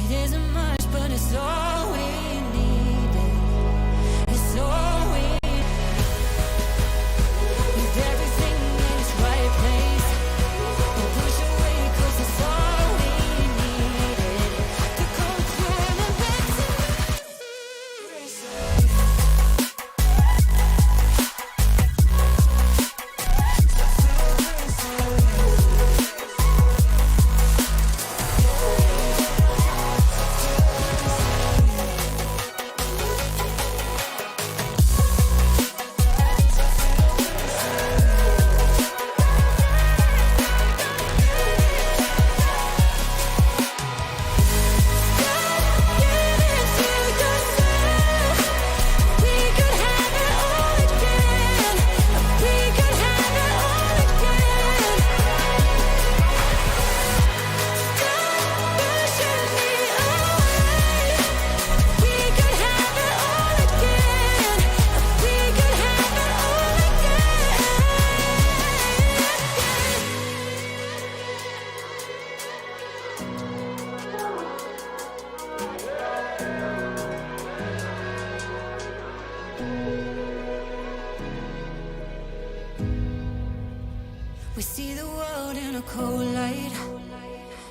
It isn't much, but it's all we needed. It's all we need. With everything in its right place, we'll push away 'cause it's all we needed to come through and then back to me. We see the world in a cold light.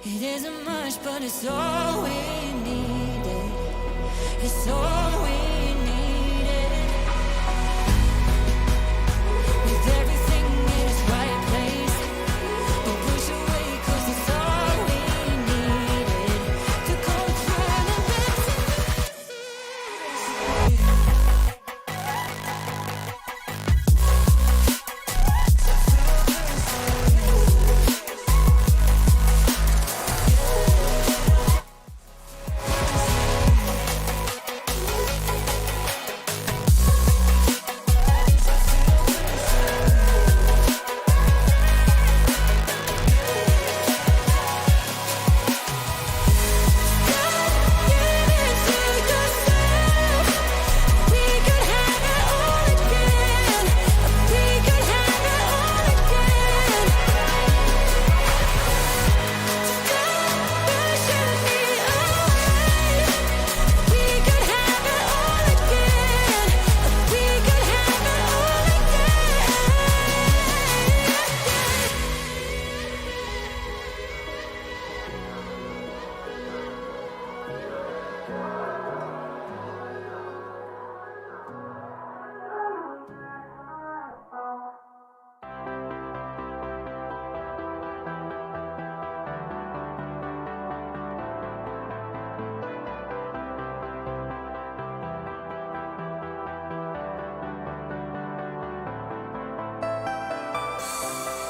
It isn't much, but it's all we needed. It's all we needed. With everything in its right place, we'll push away 'cause it's all we needed to come through and then back to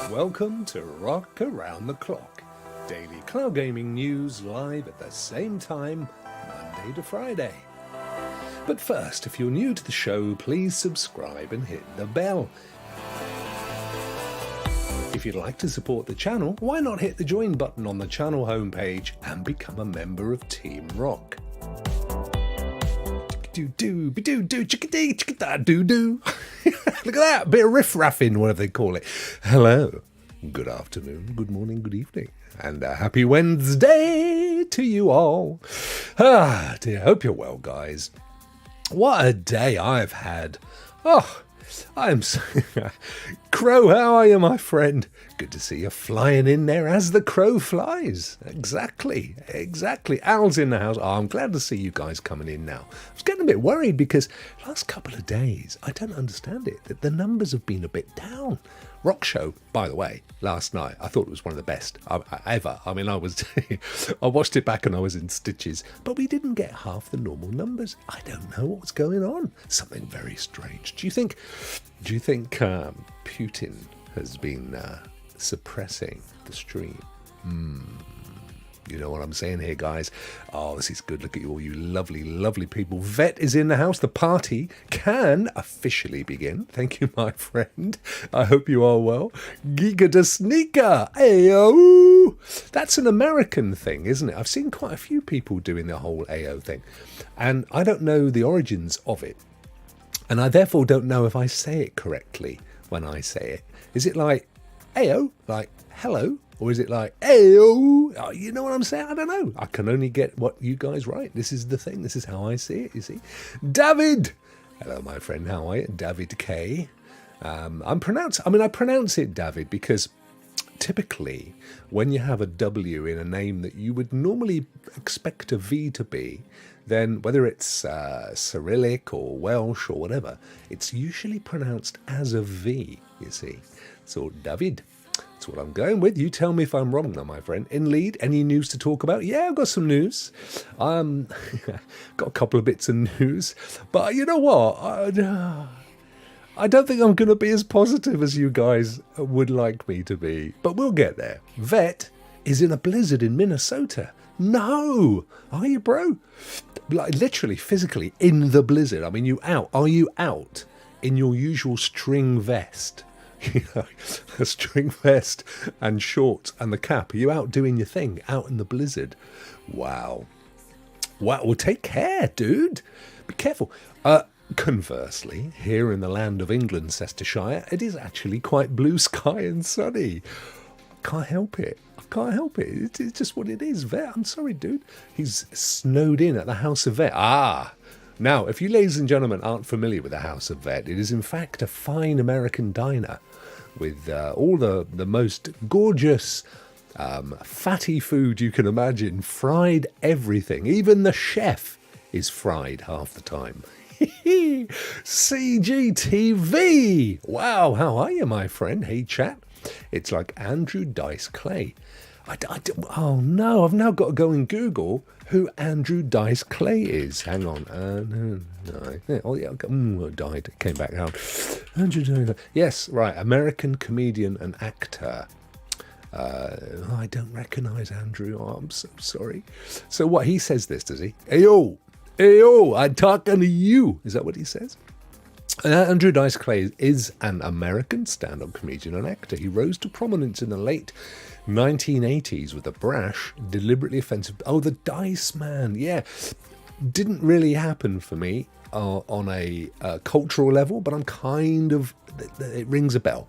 Welcome to Rokk Around the Clock, daily cloud gaming news live at the same time, Monday to Friday. But first, if you're new to the show, please subscribe and hit the bell. If you'd like to support the channel, why not hit the join button on the channel homepage and become a member of Team Rokk. Look at that, bit of riff-raffing, whatever they call it. Hello, good afternoon, good morning, good evening, and a happy Wednesday to you all. Dear, hope you're well, guys. What a day I've had. Oh, I'm so... Crow, how are you, my friend? Good to see you flying in there as the crow flies. Exactly. Al's in the house. Oh, I'm glad to see you guys coming in now. I was getting a bit worried because last couple of days, I don't understand it, that the numbers have been a bit down. Rock show, by the way, last night, I thought it was one of the best ever. I mean, I watched it back and I was in stitches, but we didn't get half the normal numbers. I don't know what's going on. Something very strange. Do you think Putin has been suppressing the stream? You know what I'm saying here, guys? Oh, this is good. Look at you all, you lovely, lovely people. Vet is in the house. The party can officially begin. Thank you, my friend. I hope you are well. Giga the Sneaker. Ayo. That's an American thing, isn't it? I've seen quite a few people doing the whole AO thing. And I don't know the origins of it. And I therefore don't know if I say it correctly when I say it. Is it like Ayo, like hello? Or is it like ayo? Oh, you know what I'm saying? I don't know. I can only get what you guys write. This is the thing. This is how I see it, you see. David! Hello, my friend. How are you? David K. I pronounce it David because typically when you have a W in a name that you would normally expect a V to be, then whether it's Cyrillic or Welsh or whatever, it's usually pronounced as a V, you see. So David, that's what I'm going with. You tell me if I'm wrong now, my friend. In lead, any news to talk about? Yeah, I've got some news. Got a couple of bits of news. But you know what? I don't think I'm going to be as positive as you guys would like me to be. But we'll get there. Vet is in a blizzard in Minnesota. No! Are you, bro? Like, literally, physically, in the blizzard. I mean, you out. Are you out in your usual string vest? You know, a string vest and shorts and the cap. Are you out doing your thing out in the blizzard? Wow. Well, take care, dude. Be careful. Conversely, here in the land of England, Leicestershire, it is actually quite blue sky and sunny. Can't help it. I can't help it. It's just what it is. Vet, I'm sorry, dude. He's snowed in at the House of Vet. Now, if you ladies and gentlemen aren't familiar with the House of Vet, it is in fact a fine American diner with all the most gorgeous, fatty food you can imagine. Fried everything. Even the chef is fried half the time. CGTV! Wow, how are you, my friend? Hey, chat. It's like Andrew Dice Clay. Oh no, I've now got to go and Google who Andrew Dice Clay is. Hang on. Died. Came back out. Andrew Dice. Yes, right. American comedian and actor. I don't recognise Andrew. Oh, I'm so sorry. So what, he says this, does he? Ayo, I'm talking to you. Is that what he says? Andrew Dice Clay is an American stand-up comedian and actor. He rose to prominence in the late 1980s with a brash, deliberately offensive... Oh, the Dice Man, yeah. Didn't really happen for me on a cultural level, but I'm kind of... It rings a bell.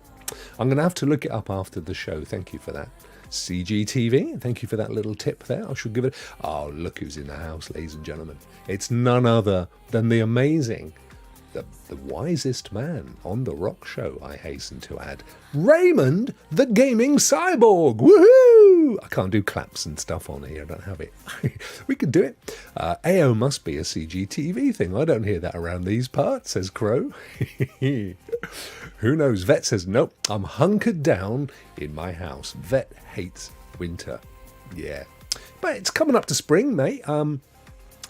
I'm going to have to look it up after the show. Thank you for that. CGTV, thank you for that little tip there. I should give it... Oh, look who's in the house, ladies and gentlemen. It's none other than the amazing... The wisest man on the Rokk Show, I hasten to add. Raymond, the gaming cyborg! Woohoo! I can't do claps and stuff on here, I don't have it. We could do it. AO must be a CGTV thing. I don't hear that around these parts, says Crow. Who knows? Vet says, nope, I'm hunkered down in my house. Vet hates winter. Yeah. But it's coming up to spring, mate.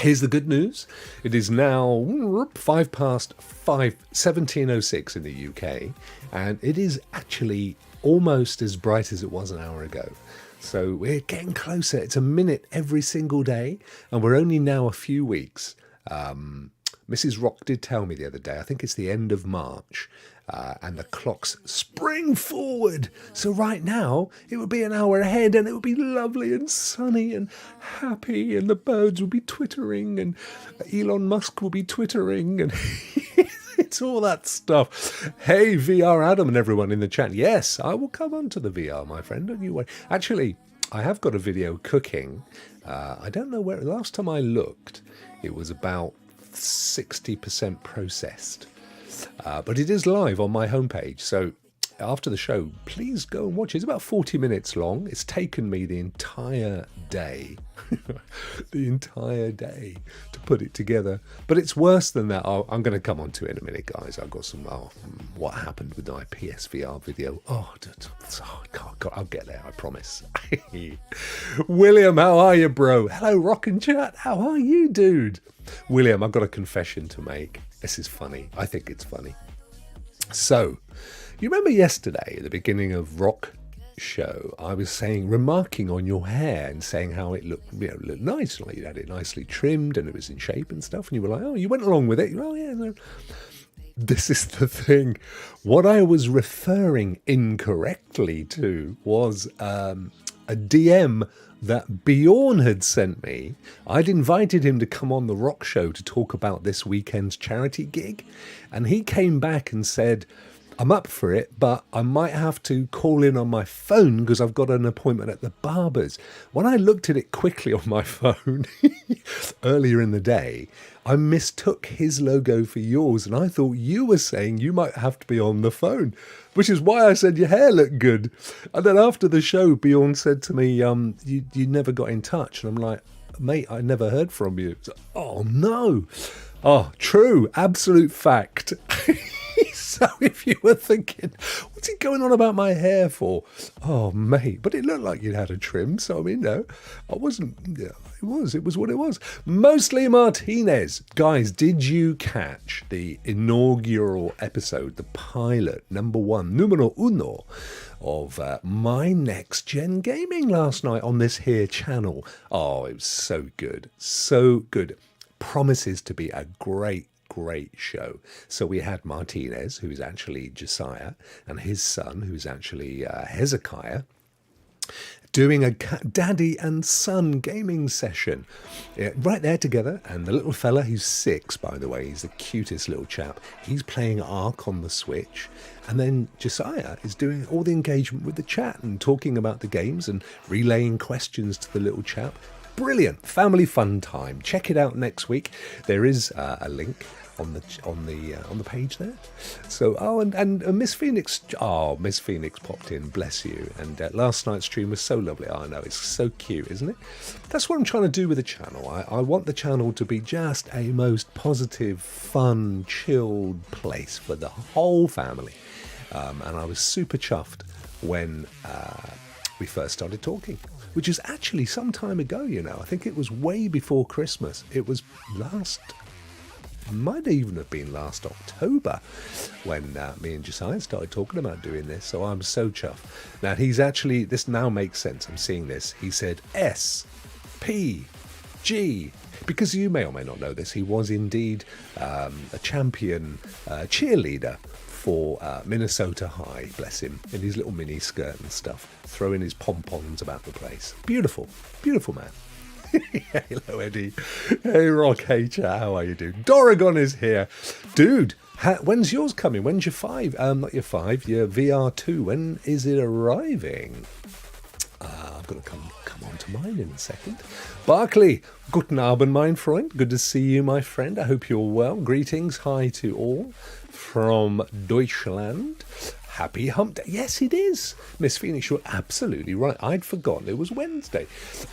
Here's the good news. It is now 17:06 in the UK, and it is actually almost as bright as it was an hour ago. So we're getting closer. It's a minute every single day, and we're only now a few weeks. Mrs. Rokk did tell me the other day, I think it's the end of March, and the clocks spring forward. So right now, it would be an hour ahead, and it would be lovely and sunny and happy, and the birds would be twittering, and Elon Musk will be twittering, and it's all that stuff. Hey, VR Adam and everyone in the chat. Yes, I will come on to the VR, my friend. Don't you worry. Actually, I have got a video cooking. I don't know where. Last time I looked, it was about 60% processed. But it is live on my homepage, so after the show, please go and watch it. It's about 40 minutes long. It's taken me the entire day, to put it together. But it's worse than that. I'm going to come on to it in a minute, guys. I've got some, what happened with my PSVR video. I'll get there, I promise. William, how are you, bro? Hello, Rokk and Chat. How are you, dude? William, I've got a confession to make. This is funny. I think it's funny. So, you remember yesterday, at the beginning of Rokk Show, I was remarking on your hair and saying how it looked nice, like you had it nicely trimmed and it was in shape and stuff, and you were like, oh, you went along with it. Oh, yeah. No. This is the thing. What I was referring incorrectly to was a DM that Bjorn had sent me. I'd invited him to come on the Rokk Show to talk about this weekend's charity gig, and he came back and said, I'm up for it, but I might have to call in on my phone because I've got an appointment at the barber's. When I looked at it quickly on my phone earlier in the day, I mistook his logo for yours, and I thought you were saying you might have to be on the phone, which is why I said your hair looked good. And then after the show, Bjorn said to me, you never got in touch. And I'm like, mate, I never heard from you. So, oh, no. Oh, true. Absolute fact. So if you were thinking, what's he going on about my hair for? Oh, mate, but it looked like you'd had a trim. So, I mean, no, I wasn't. Yeah, it was what it was. Mostly Martinez. Guys, did you catch the inaugural episode, the pilot, numero uno, of My Next Gen Gaming last night on this here channel? Oh, it was so good. So good. Promises to be a great show. So we had Martinez, who's actually Josiah, and his son, who's actually Hezekiah, doing a daddy and son gaming session right there together. And the little fella, who's 6, by the way, he's the cutest little chap. He's playing Ark on the Switch. And then Josiah is doing all the engagement with the chat and talking about the games and relaying questions to the little chap. Brilliant family fun time. Check it out next week. There is a link on the page there. So and Miss Phoenix. Oh, Miss Phoenix popped in. Bless you. And last night's stream was so lovely. I know, it's so cute, isn't it? That's what I'm trying to do with the channel. I want the channel to be just a most positive, fun, chilled place for the whole family. And I was super chuffed when we first started talking, which is actually some time ago, you know. I think it was way before Christmas. It was might even have been last October when me and Josiah started talking about doing this. So I'm so chuffed. Now he's actually, this now makes sense. I'm seeing this. He said SPG, because you may or may not know this. He was indeed a champion cheerleader for Minnesota High, bless him, in his little mini skirt and stuff, throwing his pom-poms about the place. Beautiful, beautiful man. Hello, Eddie. Hey, Rokk. Hey, chat. How are you doing? Doragon is here. Dude, when's yours coming? When's your 5? Not your 5, your VR2. When is it arriving? I've got to come on to mine in a second. Barclay, guten Abend, mein Freund. Good to see you, my friend. I hope you're well. Greetings. Hi to all from Deutschland. Happy hump day. Yes, it is. Miss Phoenix, you're absolutely right. I'd forgotten it was Wednesday.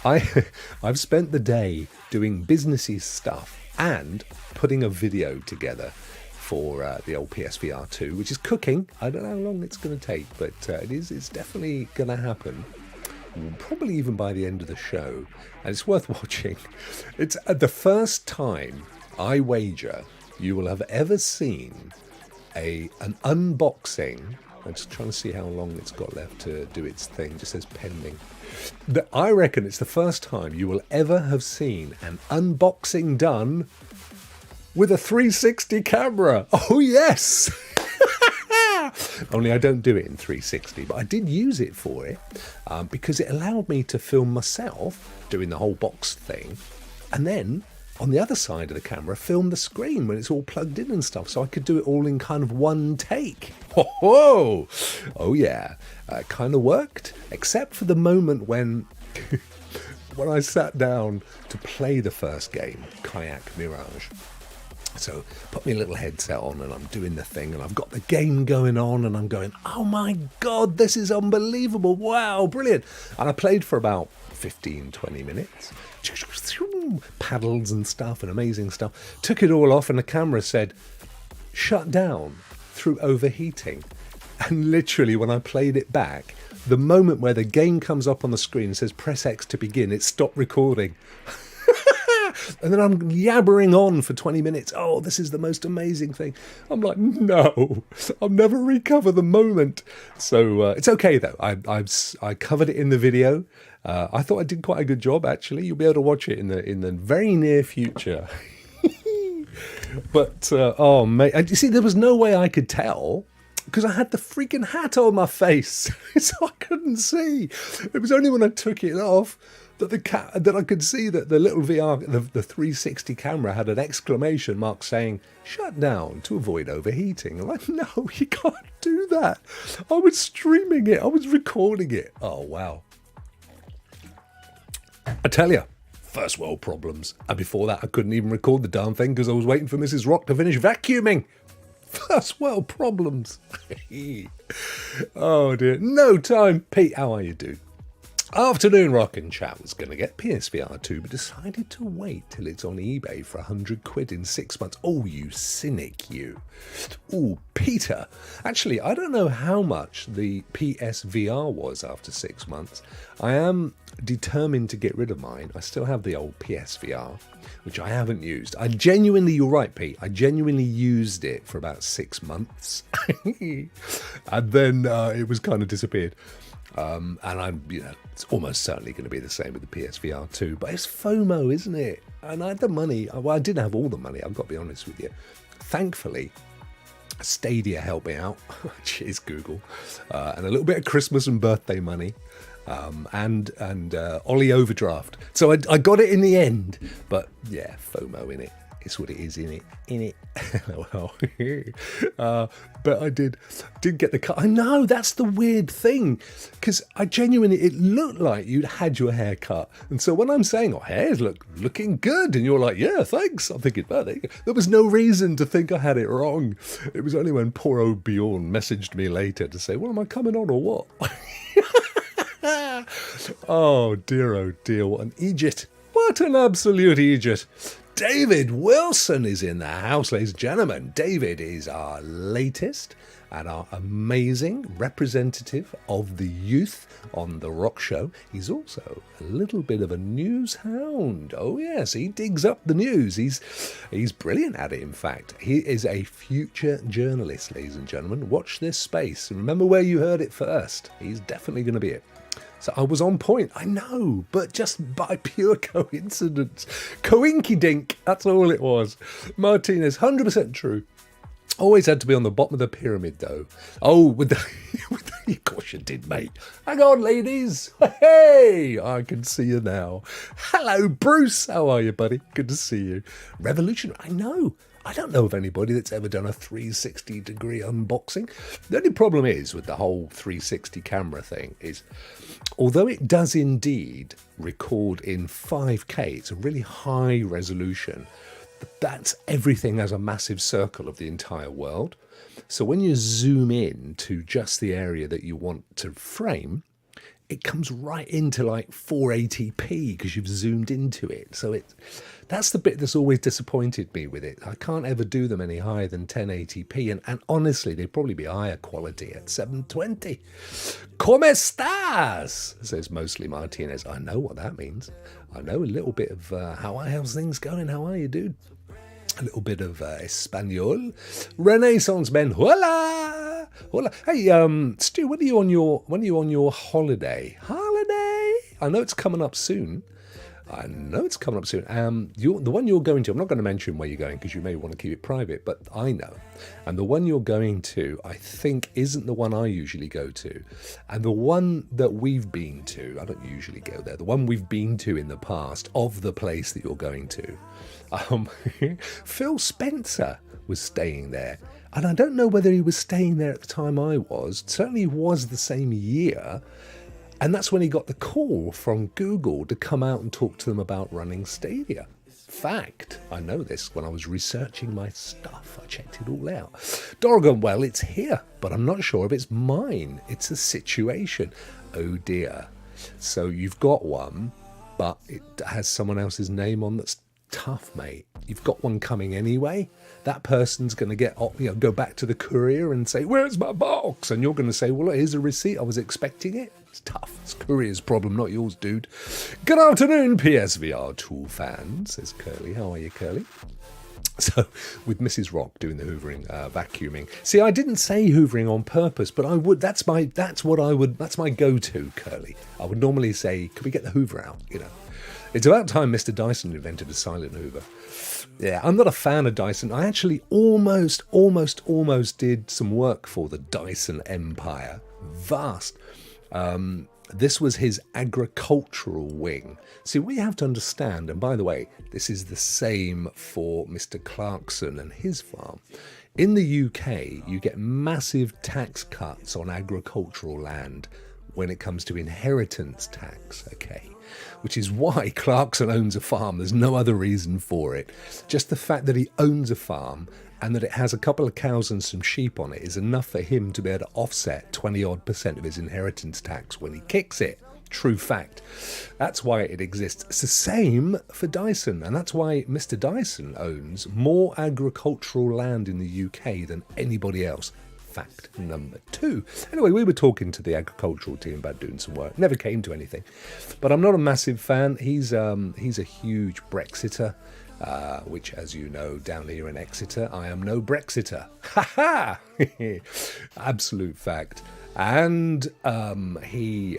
I've spent the day doing businessy stuff and putting a video together for the old PSVR 2, which is cooking. I don't know how long it's going to take, but it's definitely going to happen. Probably even by the end of the show. And it's worth watching. It's the first time, I wager, you will have ever seen an unboxing. I'm just trying to see how long it's got left to do its thing. It just says pending. I reckon it's the first time you will ever have seen an unboxing done with a 360 camera. Oh, yes! Only I don't do it in 360, but I did use it for it because it allowed me to film myself doing the whole box thing, and then on the other side of the camera, film the screen when it's all plugged in and stuff, so I could do it all in kind of one take. Whoa! Oh yeah, kind of worked, except for the moment when when I sat down to play the first game, Kayak Mirage. So put my little headset on and I'm doing the thing and I've got the game going on and I'm going, oh my God, this is unbelievable. Wow, brilliant. And I played for about 15, 20 minutes. Paddles and stuff and amazing stuff. Took it all off and the camera said, shut down through overheating. And literally when I played it back, the moment where the game comes up on the screen and says press X to begin, it stopped recording. And then I'm yabbering on for 20 minutes. Oh, this is the most amazing thing. I'm like, no, I'll never recover the moment. So it's okay, though. I covered it in the video. I thought I did quite a good job, actually. You'll be able to watch it in the very near future. But, oh, mate. You see, there was no way I could tell because I had the freaking hat on my face. So I couldn't see. It was only when I took it off that I could see that the little VR, the 360 camera had an exclamation mark saying, shut down to avoid overheating. I'm like, no, you can't do that. I was streaming it. I was recording it. Oh, wow. I tell you, first world problems. And before that, I couldn't even record the darn thing because I was waiting for Mrs. Rokk to finish vacuuming. First world problems. Oh, dear. No time. Pete, how are you, dude? Afternoon, Rokk and chat was going to get PSVR 2, but decided to wait till it's on eBay for 100 quid in 6 months. Oh, you cynic, you. Oh, Peter. Actually, I don't know how much the PSVR was after 6 months. I am determined to get rid of mine. I still have the old PSVR, which I haven't used. You're right, Pete. I genuinely used it for about 6 months. And then it was kind of disappeared. And I'm, it's almost certainly going to be the same with the PSVR 2, but it's FOMO, isn't it? And I had the money. Well, I didn't have all the money, I've got to be honest with you. Thankfully, Stadia helped me out. Cheers, Google. And a little bit of Christmas and birthday money. And Ollie overdraft. So I got it in the end, but yeah, FOMO in it. It's what it is, in it. Well, but I did get the cut. I know, that's the weird thing, because it looked like you'd had your hair cut. And so when I'm saying, oh, hair's looking good, and you're like, yeah, thanks, I'm thinking, well, there was no reason to think I had it wrong. It was only when poor old Bjorn messaged me later to say, well, am I coming on or what? Oh dear, what an Egypt. What an absolute Egypt. David Wilson is in the house, ladies and gentlemen. David is our latest and our amazing representative of the youth on the Rokk Show. He's also a little bit of a news hound. Oh yes, he digs up the news. He's brilliant at it, in fact. He is a future journalist, ladies and gentlemen. Watch this space. Remember where you heard it first. He's definitely going to be it. So I was on point, I know, but just by pure coincidence. Coinky-dink, that's all it was. Martinez, 100% true. Always had to be on the bottom of the pyramid, though. Oh, of course you did, mate. Hang on, ladies. Hey, I can see you now. Hello, Bruce. How are you, buddy? Good to see you. Revolutionary, I know. I don't know of anybody that's ever done a 360-degree unboxing. The only problem is with the whole 360 camera thing is, although it does indeed record in 5K, it's a really high resolution, that's everything as a massive circle of the entire world. So when you zoom in to just the area that you want to frame, it comes right into like 480p because you've zoomed into it. So that's the bit that's always disappointed me with it. I can't ever do them any higher than 1080p. And honestly, they'd probably be higher quality at 720. ¿Cómo estás? Says Mostly Martinez. I know what that means. I know a little bit of how's things going? How are you, dude? A little bit of Espanol. Renaissance men. Hola! Hola. Hey, Stu, when are you on your holiday? Holiday? I know it's coming up soon. The one you're going to, I'm not going to mention where you're going because you may want to keep it private, but I know. And the one you're going to, I think, isn't the one I usually go to. And the one that we've been to, I don't usually go there, the one we've been to in the past of the place that you're going to, Phil Spencer was staying there. And I don't know whether he was staying there at the time I was. Certainly he was the same year. And that's when he got the call from Google to come out and talk to them about running Stadia. Fact, I know this when I was researching my stuff. I checked it all out. Dorgan, well, it's here, but I'm not sure if it's mine. It's a situation. Oh dear. So you've got one, but it has someone else's name on. That's tough, mate. You've got one coming anyway. That person's going to go back to the courier and say, where's my box? And you're going to say, well, here's a receipt. I was expecting it. It's tough. It's courier's problem, not yours, dude. Good afternoon, PSVR 2 fans, says Curly. How are you, Curly? So, with Mrs. Rokk doing the hoovering, vacuuming. See, I didn't say hoovering on purpose, but I would. That's my go-to, Curly. I would normally say, can we get the hoover out? It's about time Mr. Dyson invented a silent hoover. Yeah, I'm not a fan of Dyson. I actually almost did some work for the Dyson empire. Vast. This was his agricultural wing. See, we have to understand, and by the way, this is the same for Mr. Clarkson and his farm. In the UK, you get massive tax cuts on agricultural land when it comes to inheritance tax, okay? Which is why Clarkson owns a farm. There's no other reason for it. Just the fact that he owns a farm and that it has a couple of cows and some sheep on it is enough for him to be able to offset 20-odd% of his inheritance tax when he kicks it. True fact. That's why it exists. It's the same for Dyson, and that's why Mr. Dyson owns more agricultural land in the UK than anybody else. Fact number 2. Anyway, we were talking to the agricultural team about doing some work. Never came to anything. But I'm not a massive fan. He's a huge Brexiter. Which, as you know, down here in Exeter, I am no Brexiter. Ha ha! Absolute fact. And he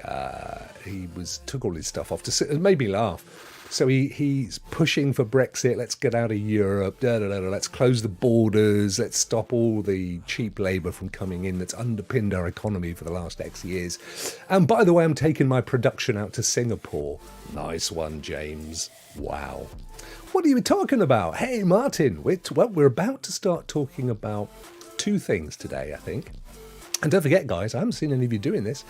took all his stuff off to sit, it made me laugh. So he's pushing for Brexit. Let's get out of Europe. Let's close the borders. Let's stop all the cheap labour from coming in that's underpinned our economy for the last X years. And by the way, I'm taking my production out to Singapore. Nice one, James. Wow. What are you talking about? Hey, Martin. We're about to start talking about 2 things today, I think. And don't forget, guys, I haven't seen any of you doing this. !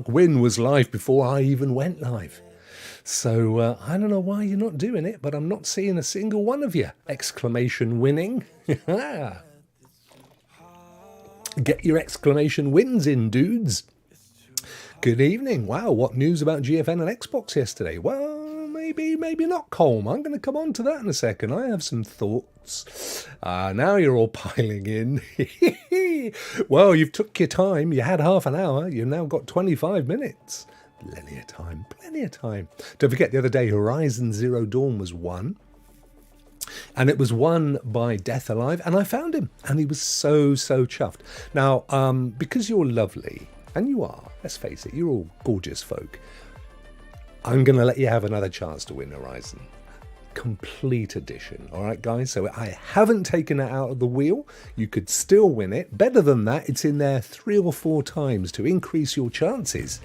Win was live before I even went live. So I don't know why you're not doing it, but I'm not seeing a single one of you. ! Winning. Get your exclamation wins in, dudes. Good evening. Wow, what news about GFN and Xbox yesterday? Well, maybe not, Colm. I'm going to come on to that in a second. I have some thoughts. Now you're all piling in. Well, you've took your time. You had half an hour. You've now got 25 minutes. Plenty of time. Don't forget, the other day, Horizon Zero Dawn was won. And it was won by Death Alive. And I found him. And he was so chuffed. Now, because you're lovely, and you are, let's face it, you're all gorgeous folk, I'm going to let you have another chance to win Horizon. Complete edition. All right, guys? So I haven't taken it out of the wheel. You could still win it. Better than that, it's in there 3 or 4 times to increase your chances.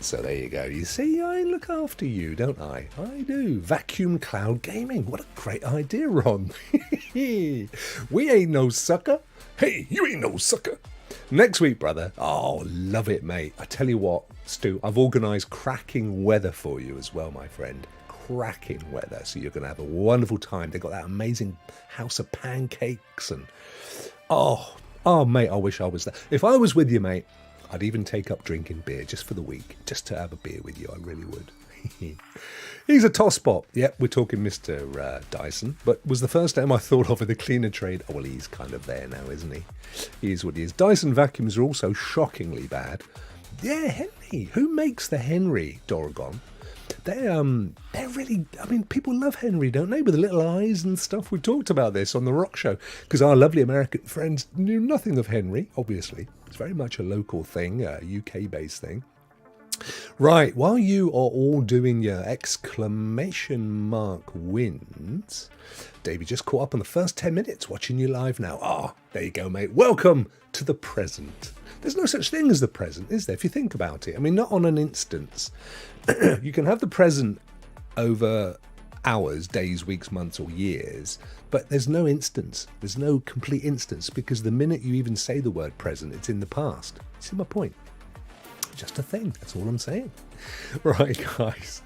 So there you go. You see, I look after you, don't I? I do. Vacuum Cloud Gaming. What a great idea, Ron. We ain't no sucker. Hey, you ain't no sucker. Next week, brother. Oh, love it, mate. I tell you what, Stu, I've organised cracking weather for you as well, my friend. Cracking weather. So you're going to have a wonderful time. They've got that amazing house of pancakes and... Oh, mate, I wish I was there. If I was with you, mate, I'd even take up drinking beer just for the week. Just to have a beer with you, I really would. He's a tosspot. Yep, we're talking Mr. Dyson. But was the first name I thought of in the cleaner trade. Oh, well, he's kind of there now, isn't he? He is what he is. Dyson vacuums are also shockingly bad. Yeah, Henry. Who makes the Henry, Doragon? They're really, I mean, people love Henry, don't they? With the little eyes and stuff. We talked about this on the Rokk Show because our lovely American friends knew nothing of Henry, obviously. It's very much a local thing, a UK-based thing. Right, while you are all doing your exclamation mark wins, Davey just caught up on the first 10 minutes watching you live now. Ah, there you go, mate. Welcome to the present. There's no such thing as the present, is there, if you think about it? I mean, not on an instance. You can have the present over hours, days, weeks, months, or years, but there's no instance. There's no complete instance because the minute you even say the word present, it's in the past. See my point? Just a thing. That's all I'm saying. Right, guys.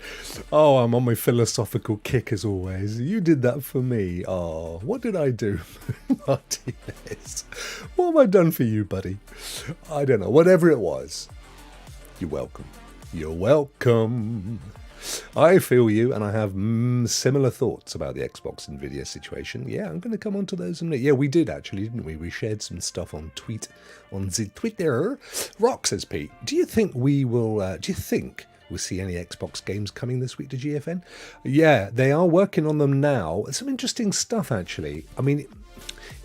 Oh, I'm on my philosophical kick as always. You did that for me. Oh, what did I do? Martinez. What have I done for you, buddy? I don't know. Whatever it was, you're welcome. You're welcome. I feel you, and I have similar thoughts about the Xbox Nvidia situation. Yeah, I'm going to come on to those in a minute. Yeah, we did actually, didn't we? We shared some stuff on the Twitter. Rokk says, Pete, do you think we'll see any Xbox games coming this week to GFN? Yeah, they are working on them now. Some interesting stuff, actually. I mean,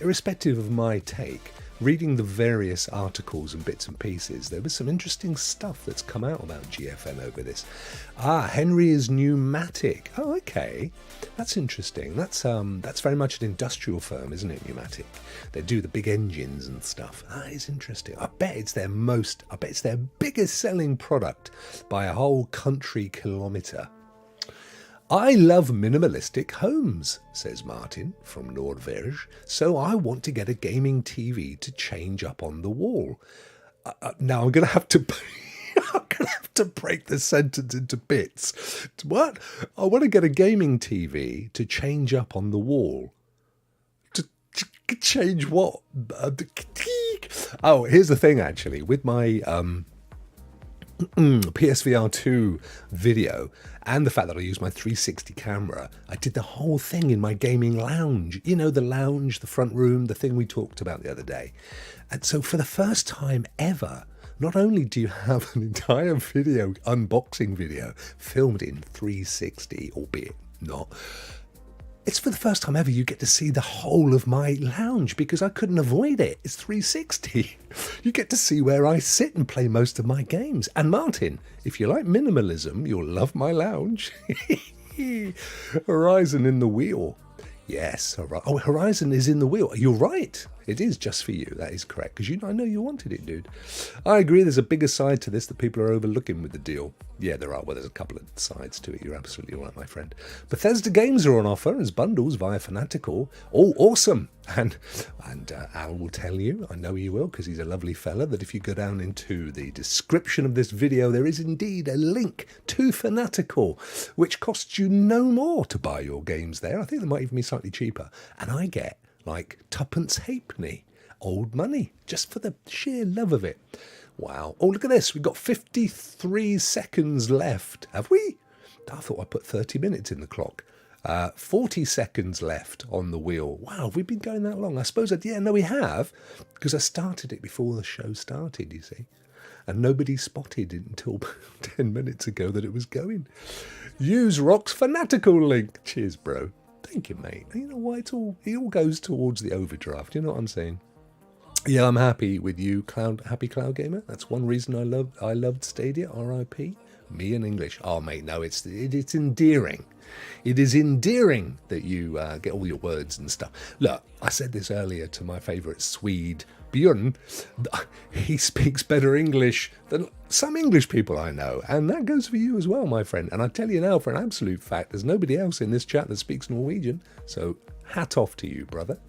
irrespective of my take, reading the various articles and bits and pieces, there was some interesting stuff that's come out about GFN over this. Henry is pneumatic. Oh, okay. That's interesting. That's very much an industrial firm, isn't it, Pneumatic? They do the big engines and stuff. That is interesting. I bet it's their biggest selling product by a whole country kilometre. I love minimalistic homes, says Martin from Nordverge, so I want to get a gaming TV to change up on the wall. Now I'm going to have to... I'm going to have to break this sentence into bits. What? I want to get a gaming TV to change up on the wall. To change what? Oh, here's the thing, actually. With my... PSVR 2 video and the fact that I use my 360 camera, I did the whole thing in my gaming lounge. You know, the lounge, the front room, the thing we talked about the other day. And so for the first time ever, not only do you have an entire unboxing video filmed in 360, albeit not, it's for the first time ever you get to see the whole of my lounge because I couldn't avoid it. It's 360. You get to see where I sit and play most of my games. And Martin, if you like minimalism, you'll love my lounge. Horizon in the wheel. Yes, Horizon is in the wheel. You're right. It is just for you. That is correct. Because I know you wanted it, dude. I agree. There's a bigger side to this that people are overlooking with the deal. Yeah, there are. Well, there's a couple of sides to it. You're absolutely right, my friend. Bethesda games are on offer as bundles via Fanatical. Oh, awesome. And Al will tell you, I know he will, because he's a lovely fella, that if you go down into the description of this video, there is indeed a link to Fanatical, which costs you no more to buy your games there. I think they might even be slightly cheaper. And I get like tuppence halfpenny, old money, just for the sheer love of it. Wow. Oh, look at this. We've got 53 seconds left. Have we? I thought I put 30 minutes in the clock. 40 seconds left on the wheel. Wow, have we been going that long? I suppose, we have, because I started it before the show started, you see. And nobody spotted it until 10 minutes ago that it was going. Use Rokk's Fanatical link. Cheers, bro. Thank you, mate. You know why? It all goes towards the overdraft. You know what I'm saying? Yeah, I'm happy with you, Happy Cloud Gamer. That's one reason I loved Stadia, RIP. Me in English. Oh, mate, no, it's endearing. It is endearing that you get all your words and stuff. Look, I said this earlier to my favourite Swede, Björn. He speaks better English than some English people I know. And that goes for you as well, my friend. And I tell you now, for an absolute fact, there's nobody else in this chat that speaks Norwegian. So hat off to you, brother.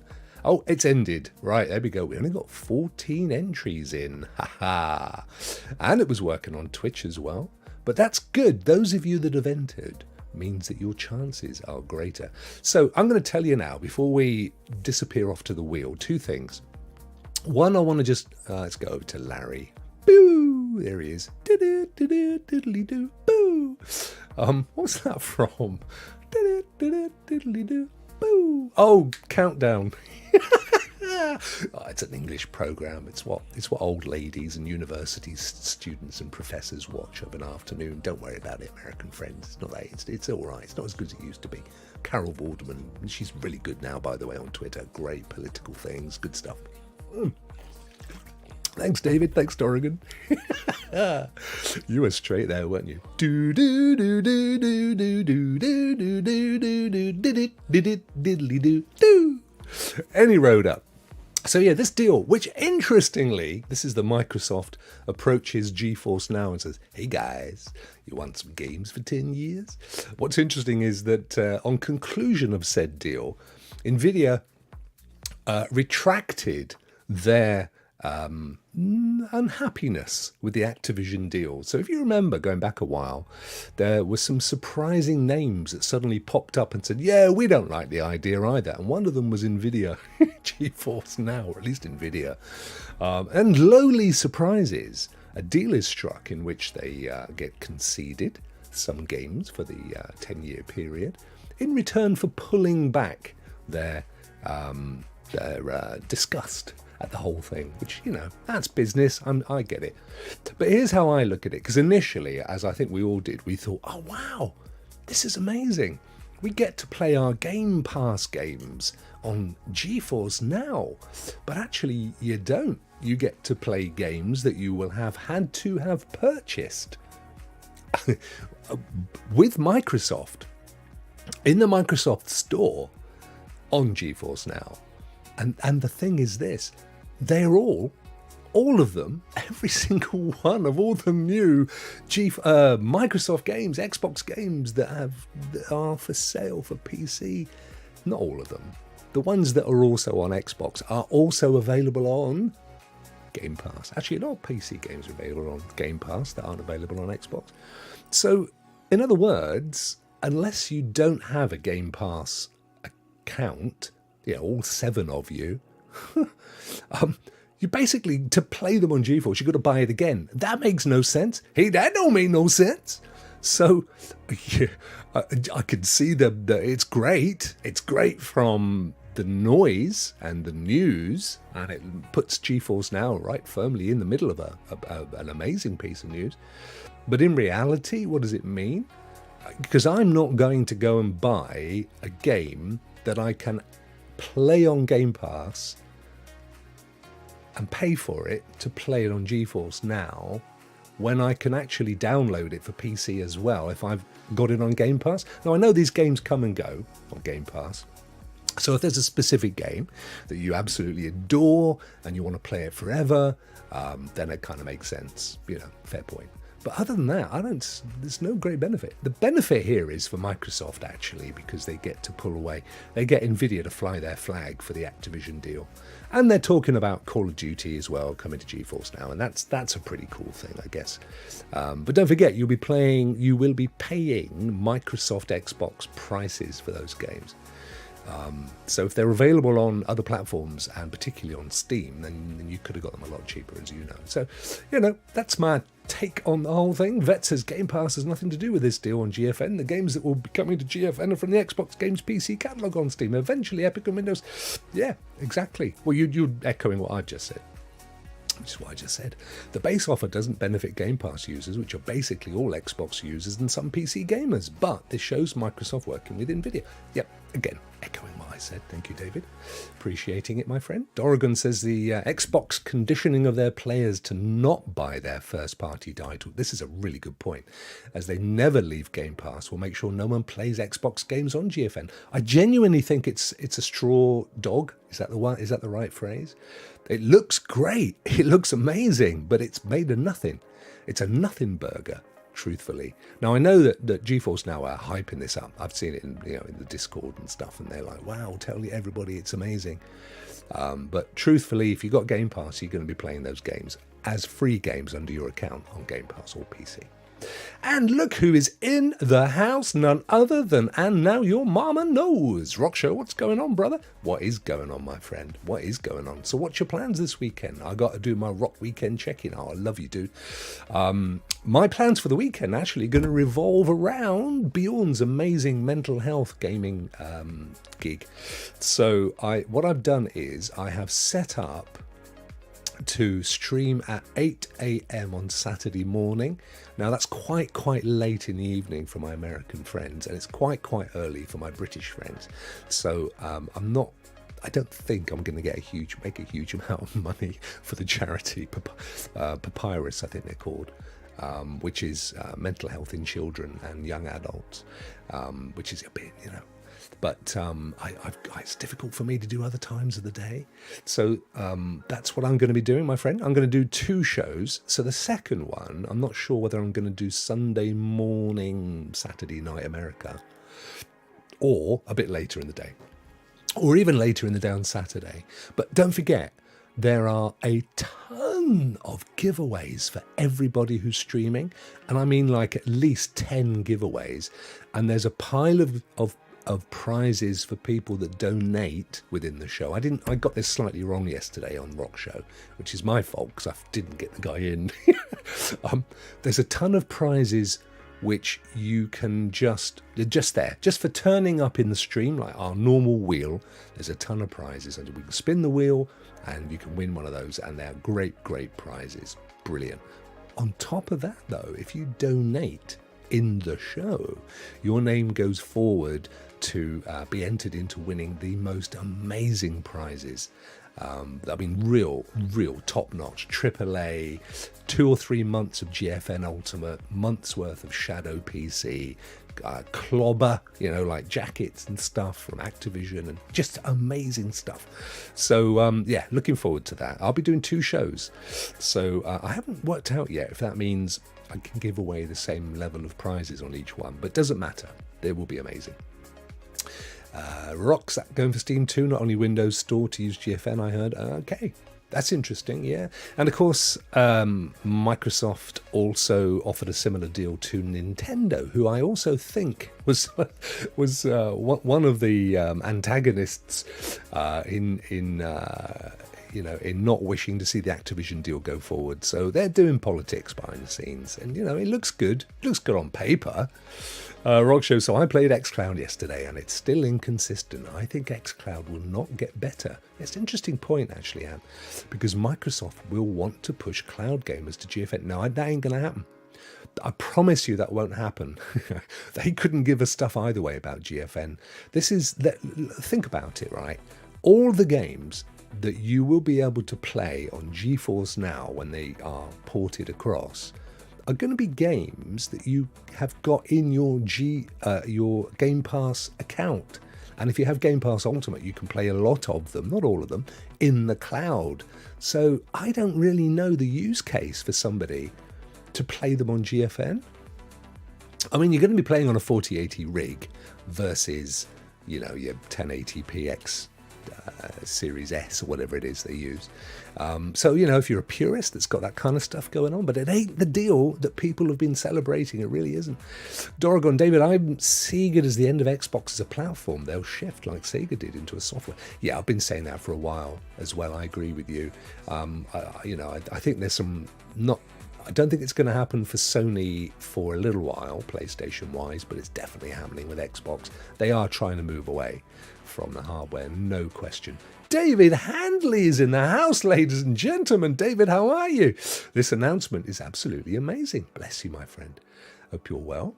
Oh, it's ended. Right, there we go. We only got 14 entries in. Haha. And it was working on Twitch as well. But that's good. Those of you that have entered means that your chances are greater. So I'm going to tell you now, before we disappear off to the wheel, two things. One, I want to just, let's go over to Larry. Boo! There he is. Diddly-doo, boo! What's that from? Diddly-doo, boo! Oh, Countdown. Oh, it's an English program. It's what old ladies and university students and professors watch of an afternoon. Don't worry about it, American friends. It's not that. It's all right. It's not as good as it used to be. Carol Vorderman, she's really good now, by the way, on Twitter. Great political things, good stuff. Thanks, David. Thanks, Dorrigan. You were straight there, weren't you? Do do do do do do do do do do do do did it diddly do do. Any road up. So yeah, this deal, which interestingly, this is the Microsoft approaches GeForce Now and says, hey guys, you want some games for 10 years? What's interesting is that on conclusion of said deal, NVIDIA retracted their unhappiness with the Activision deal. So if you remember, going back a while, there were some surprising names that suddenly popped up and said, yeah, we don't like the idea either. And one of them was NVIDIA, GeForce Now, or at least NVIDIA. And lowly surprises, a deal is struck in which they get conceded some games for the 10-year period in return for pulling back their disgust at the whole thing, which, you know, that's business. I get it. But here's how I look at it, because initially, as I think we all did, we thought, oh, wow, this is amazing. We get to play our Game Pass games on GeForce Now, but actually you don't. You get to play games that you will have had to have purchased with Microsoft in the Microsoft Store on GeForce Now. And the thing is this, they're all of them, every single one of all the new Microsoft games, Xbox games that are for sale for PC, not all of them. The ones that are also on Xbox are also available on Game Pass. Actually, a lot of PC games are available on Game Pass that aren't available on Xbox. So, in other words, unless you don't have a Game Pass account, all 7 of you, you basically, to play them on GeForce, you've got to buy it again. That makes no sense. Hey, that don't make no sense. So, yeah, I can see that it's great. It's great from the noise and the news, and it puts GeForce Now right firmly in the middle of an amazing piece of news. But in reality, what does it mean? Because I'm not going to go and buy a game that I can play on Game Pass and pay for it to play it on GeForce Now when I can actually download it for PC as well if I've got it on Game Pass. Now, I know these games come and go on Game Pass. So if there's a specific game that you absolutely adore and you want to play it forever, then it kind of makes sense, fair point. But other than that, there's no great benefit. The benefit here is for Microsoft, actually, because they get to pull away. They get Nvidia to fly their flag for the Activision deal. And they're talking about Call of Duty as well coming to GeForce Now. And that's a pretty cool thing, I guess. But don't forget, you will be paying Microsoft Xbox prices for those games. So if they're available on other platforms, and particularly on Steam, then you could have got them a lot cheaper, as you know. So, that's my take on the whole thing. Vet says Game Pass has nothing to do with this deal on GFN. The games that will be coming to GFN are from the Xbox Games PC catalogue on Steam. Eventually, Epic and Windows. Yeah, exactly. Well, you're echoing what I just said. Which is what I just said. The base offer doesn't benefit Game Pass users, which are basically all Xbox users and some PC gamers. But this shows Microsoft working with Nvidia. Yep, again, echoing what I said. Thank you, David. Appreciating it, my friend. Doregon says the Xbox conditioning of their players to not buy their first-party title. This is a really good point, as they never leave Game Pass will make sure no one plays Xbox games on GFN. I genuinely think it's a straw dog. Is that the one? Is that the right phrase? It looks great. It looks amazing, but it's made of nothing. It's a nothing burger, truthfully. Now, I know that GeForce Now are hyping this up. I've seen it in the Discord and stuff, and they're like, wow, tell everybody it's amazing. But truthfully, if you've got Game Pass, you're going to be playing those games as free games under your account on Game Pass or PC. And look who is in the house, none other than And Now Your Mama Knows. Rokk Show, what's going on, brother? What is going on, my friend? What is going on? So what's your plans this weekend? I got to do my Rokk weekend check-in. Oh, I love you, dude. My plans for the weekend actually going to revolve around Bjorn's amazing mental health gaming gig. So what I've done is I have set up to stream at 8 a.m. on Saturday morning. Now that's quite late in the evening for my American friends, and it's quite early for my British friends. So I don't think I'm going to make a huge amount of money for the charity Papyrus, I think they're called, which is mental health in children and young adults, which is a bit, But it's difficult for me to do other times of the day. So that's what I'm going to be doing, my friend. I'm going to do 2 shows. So the second one, I'm not sure whether I'm going to do Sunday morning, Saturday night America, or a bit later in the day, or even later in the day on Saturday. But don't forget, there are a ton of giveaways for everybody who's streaming. And I mean like at least 10 giveaways. And there's a pile of prizes for people that donate within the show. I got this slightly wrong yesterday on Rokk Show, which is my fault because I didn't get the guy in. There's a ton of prizes which you can just for turning up in the stream, like our normal wheel. There's a ton of prizes, and we can spin the wheel and you can win one of those, and they're great prizes. Brilliant. On top of that, though, if you donate in the show, your name goes forward to be entered into winning the most amazing prizes. I mean, real top-notch AAA, 2 or 3 months of GFN Ultimate, months worth of Shadow PC, clobber, like jackets and stuff from Activision, and just amazing stuff. So yeah, looking forward to that. I'll be doing 2 shows, so I haven't worked out yet if that means I can give away the same level of prizes on each one, but it doesn't matter. They will be amazing. Rokk's going for Steam too, not only Windows Store to use GFN, I heard. Okay, that's interesting, yeah. And of course, Microsoft also offered a similar deal to Nintendo, who I also think was one of the antagonists in not wishing to see the Activision deal go forward. So they're doing politics behind the scenes, and it looks good. It looks good on paper. Rokk Show. So I played xCloud yesterday, and it's still inconsistent. I think xCloud will not get better. It's an interesting point, actually, Anne, because Microsoft will want to push cloud gamers to GFN. No, that ain't going to happen. I promise you that won't happen. They couldn't give us stuff either way about GFN. Think about it, right? All the games that you will be able to play on GeForce Now when they are ported across are going to be games that you have got in your Game Pass account. And if you have Game Pass Ultimate, you can play a lot of them, not all of them, in the cloud. So I don't really know the use case for somebody to play them on GFN. I mean, you're going to be playing on a 4080 rig versus, your 1080p X Series S or whatever it is they use. So, if you're a purist that's got that kind of stuff going on, but it ain't the deal that people have been celebrating. It really isn't. Doragon, David, I'm seeing it as the end of Xbox as a platform. They'll shift like Sega did into a software. Yeah, I've been saying that for a while as well. I agree with you. I think there's some I don't think it's going to happen for Sony for a little while, PlayStation-wise, but it's definitely happening with Xbox. They are trying to move away from the hardware, no question. David Handley is in the house, ladies and gentlemen. David, how are you? This announcement is absolutely amazing. Bless you, my friend. Hope you're well.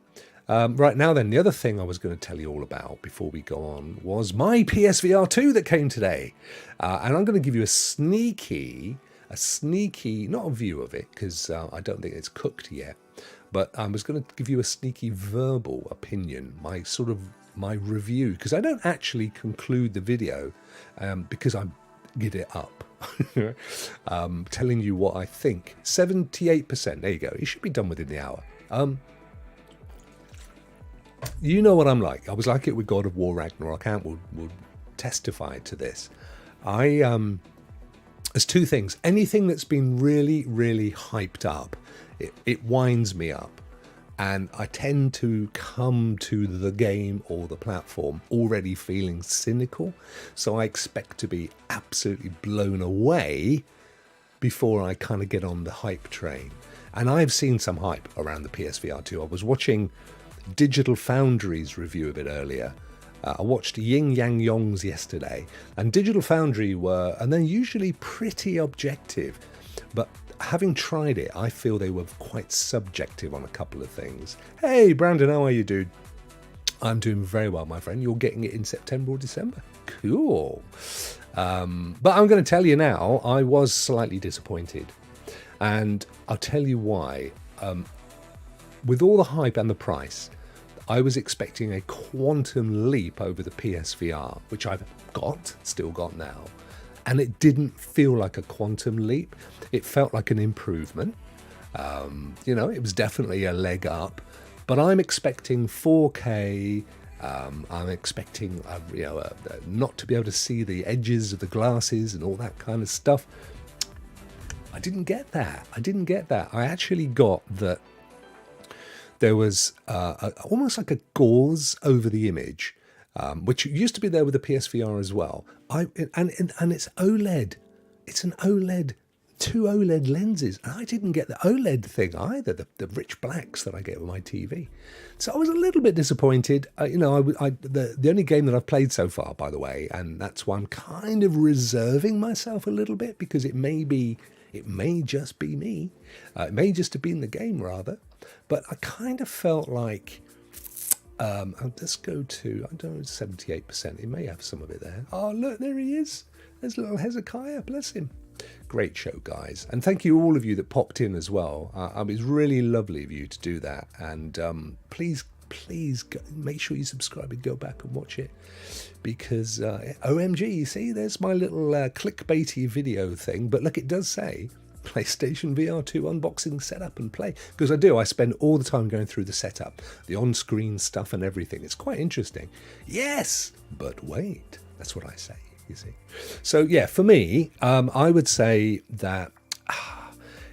Right now then, the other thing I was going to tell you all about before we go on was my PSVR 2 that came today. And I'm going to give you a sneaky, not a view of it, because I don't think it's cooked yet, but I was going to give you a sneaky verbal opinion, my review, because I don't actually conclude the video because I get it up. Telling you what I think. 78%, there you go. It should be done within the hour. You know what I'm like. I was like it with God of War Ragnarok. Ant will testify to this. There's 2 things. Anything that's been really, really hyped up, it winds me up. And I tend to come to the game or the platform already feeling cynical. So I expect to be absolutely blown away before I kind of get on the hype train. And I've seen some hype around the PSVR 2. I was watching Digital Foundry's review of it earlier. I watched Ying Yang Yong's yesterday, and Digital Foundry and they're usually pretty objective, but having tried it, I feel they were quite subjective on a couple of things. Hey, Brandon, how are you, dude? I'm doing very well, my friend. You're getting it in September or December. Cool. But I'm going to tell you now, I was slightly disappointed, and I'll tell you why. With all the hype and the price, I was expecting a quantum leap over the PSVR, which I've still got now. And it didn't feel like a quantum leap. It felt like an improvement. It was definitely a leg up. But I'm expecting 4K. I'm expecting, not to be able to see the edges of the glasses and all that kind of stuff. I didn't get that. I actually got that there was almost like a gauze over the image, which used to be there with the PSVR as well. And it's OLED. It's an OLED, 2 OLED lenses. And I didn't get the OLED thing either, the rich blacks that I get with my TV. So I was a little bit disappointed. The only game that I've played so far, by the way, and that's why I'm kind of reserving myself a little bit, because it may just be me. It may just have been the game, rather. But I kind of felt like, let's go to, I don't know, 78%. It may have some of it there. Oh, look, there he is. There's little Hezekiah, bless him. Great show, guys. And thank you all of you that popped in as well. It was really lovely of you to do that. And please make sure you subscribe and go back and watch it. Because, OMG, you see, there's my little clickbaity video thing. But look, it does say PlayStation VR 2 unboxing, setup and play. Because I spend all the time going through the setup, the on-screen stuff and everything. It's quite interesting. Yes, but wait, that's what I say. You see, so yeah, for me, I would say that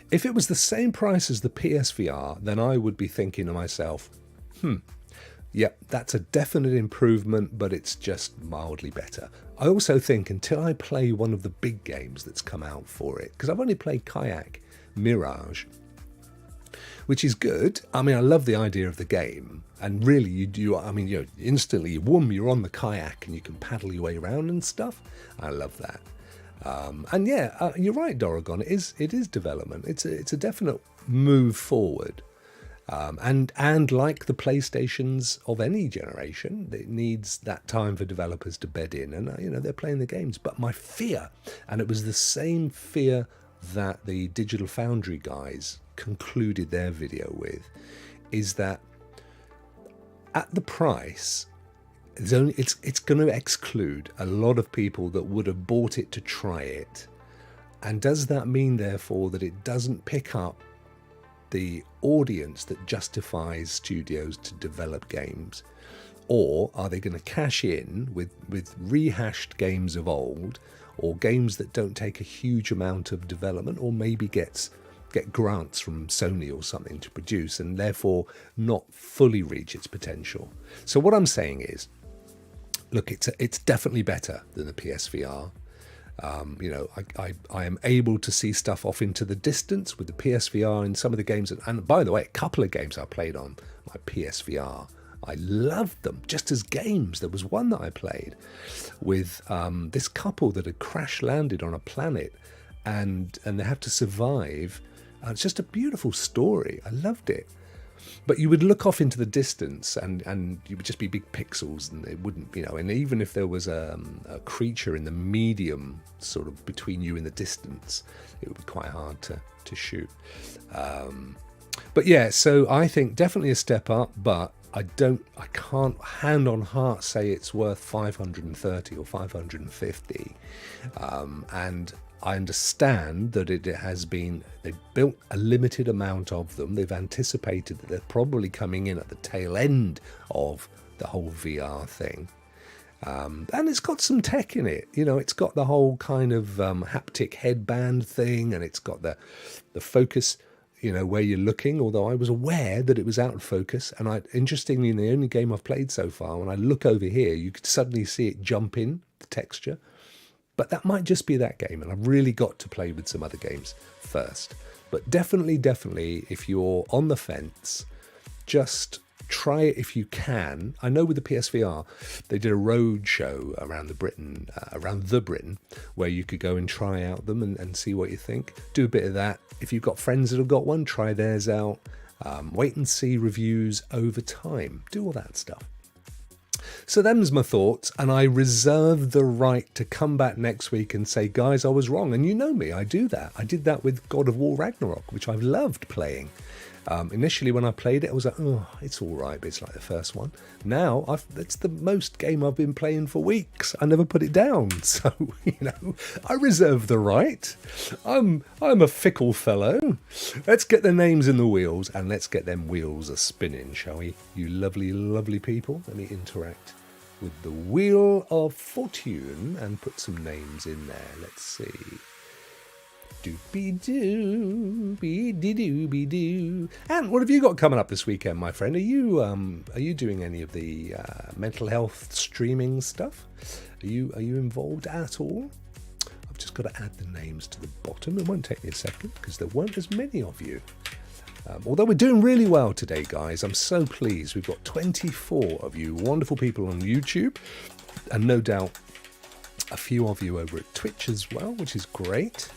if it was the same price as the PSVR, then I would be thinking to myself, yep, that's a definite improvement, but it's just mildly better. I also think until I play one of the big games that's come out for it, because I've only played Kayak Mirage, which is good. I mean, I love the idea of the game. And really, instantly, you're on the kayak and you can paddle your way around and stuff. I love that. And yeah, you're right, Dorogon. It is development. It's a definite move forward. And like the PlayStations of any generation, it needs that time for developers to bed in. And, they're playing the games. But my fear, and it was the same fear that the Digital Foundry guys concluded their video with, is that at the price, it's going to exclude a lot of people that would have bought it to try it. And does that mean, therefore, that it doesn't pick up the audience that justifies studios to develop games? Or are they going to cash in with rehashed games of old, or games that don't take a huge amount of development, or maybe get grants from Sony or something to produce, and therefore not fully reach its potential? So what I'm saying is, look, it's definitely better than the PSVR. I am able to see stuff off into the distance with the PSVR in some of the games. And by the way, a couple of games I played on my PSVR, I loved them just as games. There was one that I played with this couple that had crash landed on a planet, and they have to survive. It's just a beautiful story. I loved it. But you would look off into the distance and you would just be big pixels, and it wouldn't, and even if there was a creature in the medium sort of between you and the distance, it would be quite hard to shoot. But yeah, so I think definitely a step up, but I can't hand on heart say it's worth 530 or 550. And I understand that they've built a limited amount of them. They've anticipated that they're probably coming in at the tail end of the whole VR thing. And it's got some tech in it. It's got the whole kind of haptic headband thing, and it's got the focus, where you're looking, although I was aware that it was out of focus. And interestingly, in the only game I've played so far, when I look over here, you could suddenly see it jump in, the texture. But that might just be that game, and I've really got to play with some other games first. But definitely, if you're on the fence, just try it if you can. I know with the PSVR, they did a road show around the Britain, where you could go and try out them and see what you think. Do a bit of that. If you've got friends that have got one, try theirs out. Wait and see reviews over time. Do all that stuff. So them's my thoughts, and I reserve the right to come back next week and say, guys, I was wrong. And you know me, I do that. I did that with God of War Ragnarok, which I've loved playing. Initially, when I played it, I was like, oh, it's all right, but it's like the first one. Now, it's the most game I've been playing for weeks. I never put it down. So, I reserve the right. I'm a fickle fellow. Let's get the names in the wheels, and let's get them wheels a-spinning, shall we? You lovely, lovely people. Let me interact with the Wheel of Fortune and put some names in there. Let's see. Doobie-doo, be-dee-doo-be-doo. And what have you got coming up this weekend, my friend? Are you doing any of the mental health streaming stuff? Are you involved at all? I've just got to add the names to the bottom. It won't take me a second because there weren't as many of you. Although we're doing really well today, guys. I'm so pleased. We've got 24 of you wonderful people on YouTube, and no doubt a few of you over at Twitch as well, which is great.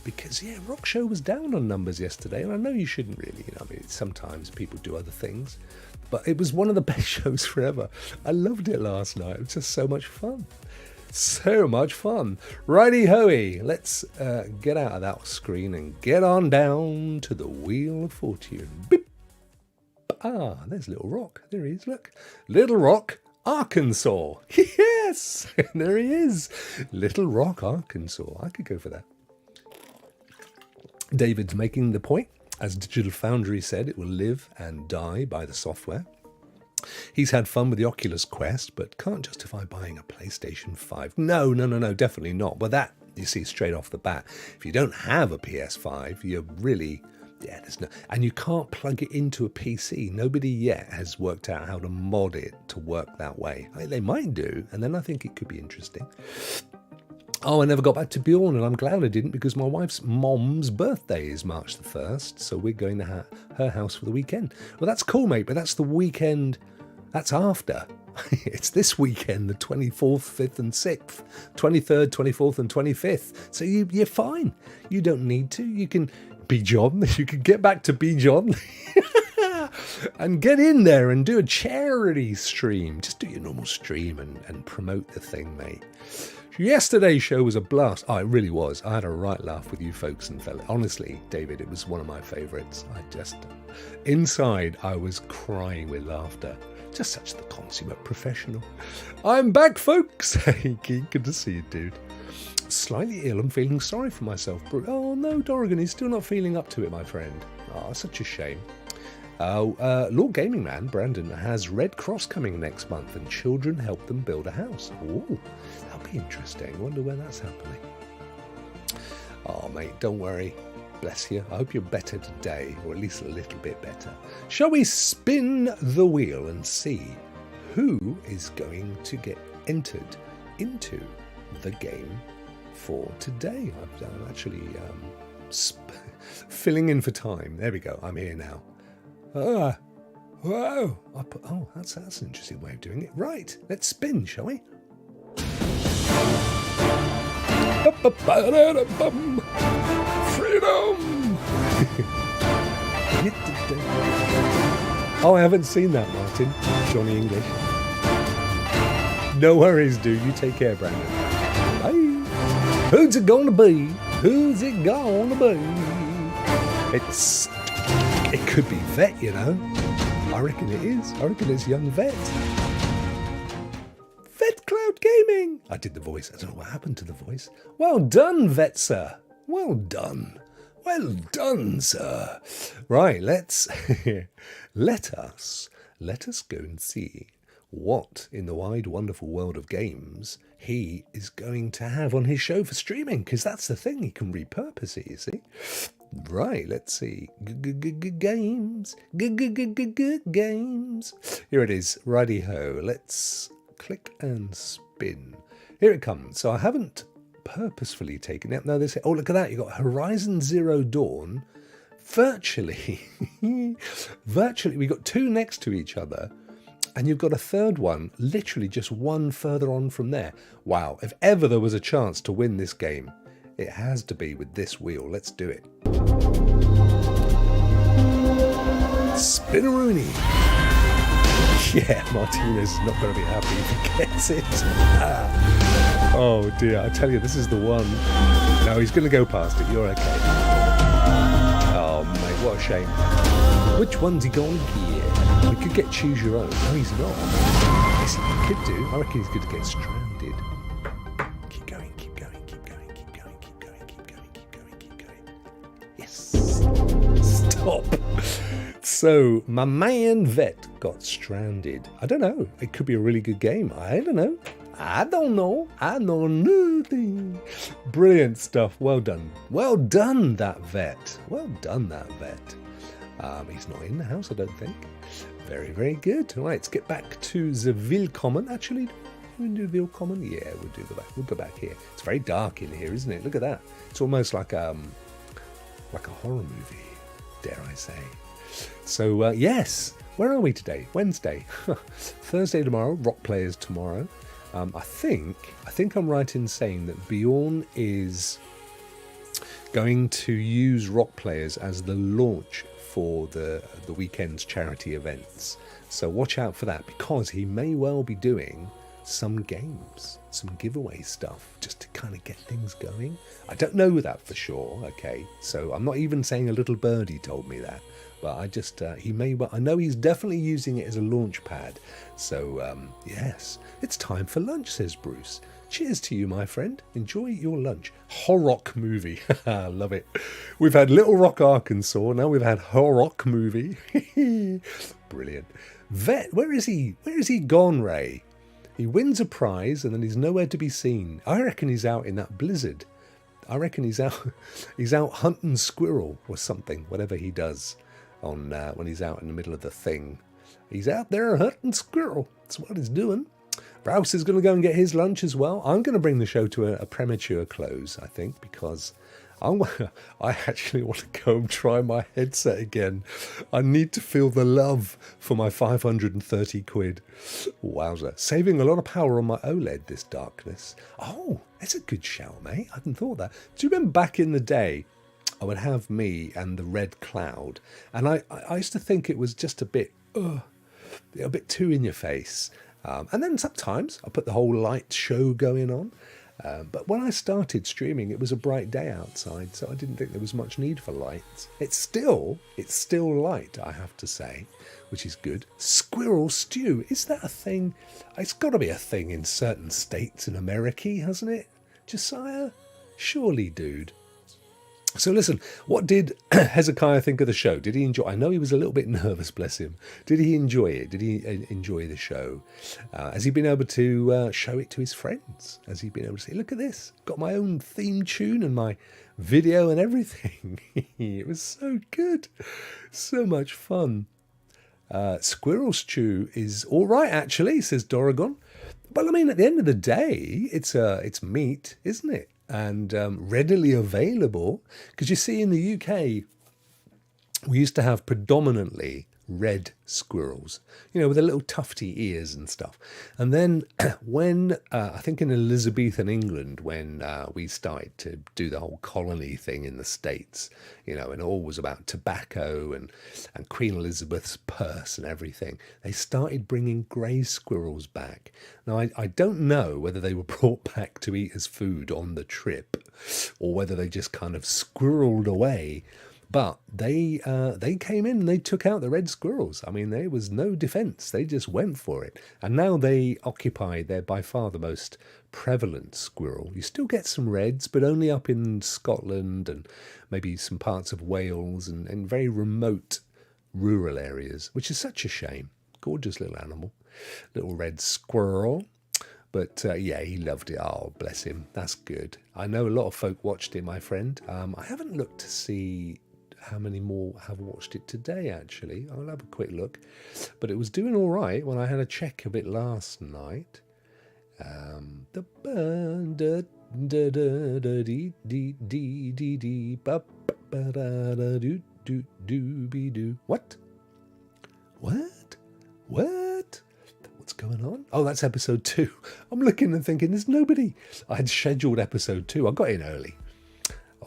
Because, yeah, Rock Show was down on numbers yesterday, and I know you shouldn't really, I mean, sometimes people do other things, but it was one of the best shows forever. I loved it last night. It was just so much fun. So much fun. Righty-hoey, let's get out of that screen and get on down to the Wheel of Fortune. Beep. Ah, there's Little Rock. There he is, look. Little Rock, Arkansas. Yes, there he is. Little Rock, Arkansas. I could go for that. David's making the point. As Digital Foundry said, it will live and die by the software. He's had fun with the Oculus Quest, but can't justify buying a PlayStation 5. No, definitely not. But that, you see, straight off the bat, if you don't have a PS5, you're really, there's no, and you can't plug it into a PC. Nobody yet has worked out how to mod it to work that way. They might do, and then I think it could be interesting. Oh, I never got back to Bjorn, and I'm glad I didn't, because my wife's mom's birthday is March the 1st, so we're going to her house for the weekend. Well, that's cool, mate, but that's the weekend, that's after. It's this weekend, the 24th, 5th and 6th, 23rd, 24th and 25th. So you're fine. You don't need to. You can be John. You can get back to be John. And get in there and do a charity stream. Just do your normal stream and promote the thing, mate. Yesterday's show was a blast. Oh, it really was. I had a right laugh with you folks and fellas. Honestly, David, it was one of my favourites. Inside, I was crying with laughter. Just such the consummate professional. I'm back, folks. Hey, good to see you, dude. Slightly ill and feeling sorry for myself. Oh, no, Dorrigan, he's still not feeling up to it, my friend. Oh, such a shame. Lord Gaming Man, Brandon, has Red Cross coming next month, and children help them build a house. Oh, that'll be interesting. Wonder where that's happening. Oh, mate, don't worry. Bless you. I hope you're better today, or at least a little bit better. Shall we spin the wheel and see who is going to get entered into the game for today? I'm actually filling in for time. There we go. I'm here now. Whoa! Oh, that's an interesting way of doing it. Right, let's spin, shall we? Freedom! Oh, I haven't seen that, Martin. Johnny English. No worries, dude. You take care, Brandon. Bye. Who's it gonna be? Who's it gonna be? It could be Vet, you know. I reckon it is. I reckon it's young Vet. Vet Cloud Gaming. I did the voice. I don't know what happened to the voice. Well done, Vet, sir. Well done. Well done, sir. Right, let us go and see what in the wide, wonderful world of games he is going to have on his show for streaming, because that's the thing. He can repurpose it, you see. Right, let's see. Games. Games. Here it is. Righty-ho. Let's click and spin. Here it comes. So I haven't purposefully taken it. No, they say, oh, look at that. You've got Horizon Zero Dawn. Virtually, we got two next to each other. And you've got a third one, literally just one further on from there. Wow, if ever there was a chance to win this game, it has to be with this wheel. Let's do it. Spinneroonie. Yeah, Martinez is not going to be happy if he gets it. Oh dear, I tell you, this is the one. No, he's going to go past it. You're okay. Oh mate, what a shame. Which one's he going to get? We could get choose your own. No, he's not. Yes, he could do. I reckon he's going to get stranded. Keep going, keep going, keep going, keep going, keep going, keep going, keep going, keep going. Yes. Stop. So, my man Vet got stranded. I don't know. It could be a really good game. I don't know. I know nothing. Brilliant stuff. Well done. Well done, that Vet. Well done, that Vet. He's not in the house, I don't think. Very, very good. All right, let's get back to the Willkommen. Actually, we do the Willkommen? Yeah, we'll do the back. We'll go back here. It's very dark in here, isn't it? Look at that. It's almost like a horror movie, dare I say. So, yes. Where are we today? Wednesday. Thursday tomorrow. Rock Players tomorrow. I think I'm right in saying that Bjorn is going to use Rokk Players as the launch for the weekend's charity events. So watch out for that, because he may well be doing some games, some giveaway stuff, just to kind of get things going. I don't know that for sure, okay? So I'm not even saying a little birdie told me that, but I just, he may well, I know he's definitely using it as a launch pad. So, yes, it's time for lunch, says Bruce. Cheers to you, my friend. Enjoy your lunch. Horrok movie. Love it. We've had Little Rock, Arkansas. Now we've had Horrok movie. Brilliant. Vet, where is he? Where is he gone, Ray? He wins a prize and then he's nowhere to be seen. I reckon he's out in that blizzard. I reckon he's out hunting squirrel or something, whatever he does on when he's out in the middle of the thing. He's out there hunting squirrel. That's what he's doing. Rouse is going to go and get his lunch as well. I'm going to bring the show to a premature close, I think, because I actually want to go and try my headset again. I need to feel the love for my 530 quid. Wowza. Saving a lot of power on my OLED, this darkness. Oh, that's a good shout, mate. I hadn't thought that. Do you remember back in the day, I would have me and the red cloud, and I used to think it was just a bit too in your face. And then sometimes I put the whole light show going on. But when I started streaming, it was a bright day outside, so I didn't think there was much need for lights. It's still light, I have to say, which is good. Squirrel stew, is that a thing? It's got to be a thing in certain states in America, hasn't it? Josiah? Surely, dude. So listen, what did Hezekiah think of the show? Did he enjoy? I know he was a little bit nervous, bless him. Did he enjoy it? Did he enjoy the show? Has he been able to show it to his friends? Has he been able to say, look at this, got my own theme tune and my video and everything. It was so good. So much fun. Squirrel stew is all right, actually, says Doragon. Well, I mean, at the end of the day, it's meat, isn't it? And readily available, because you see in the UK we used to have predominantly red squirrels, you know, with the little tufty ears and stuff. And then when I think in Elizabethan England, when we started to do the whole colony thing in the States, you know, and all was about tobacco and Queen Elizabeth's purse and everything, they started bringing grey squirrels back. Now I don't know whether they were brought back to eat as food on the trip or whether they just kind of squirreled away. But they came in and they took out the red squirrels. I mean, there was no defence. They just went for it. And now they occupy, they're by far the most prevalent squirrel. You still get some reds, but only up in Scotland and maybe some parts of Wales and very remote rural areas, which is such a shame. Gorgeous little animal, little red squirrel. But yeah, he loved it. Oh, bless him. That's good. I know a lot of folk watched it, my friend. I haven't looked to see how many more have watched it today, actually. I'll have a quick look. But it was doing all right when I had a check of it last night. What? What's going on? Oh, that's episode 2. I'm looking and thinking, there's nobody. I had scheduled episode 2. I got in early.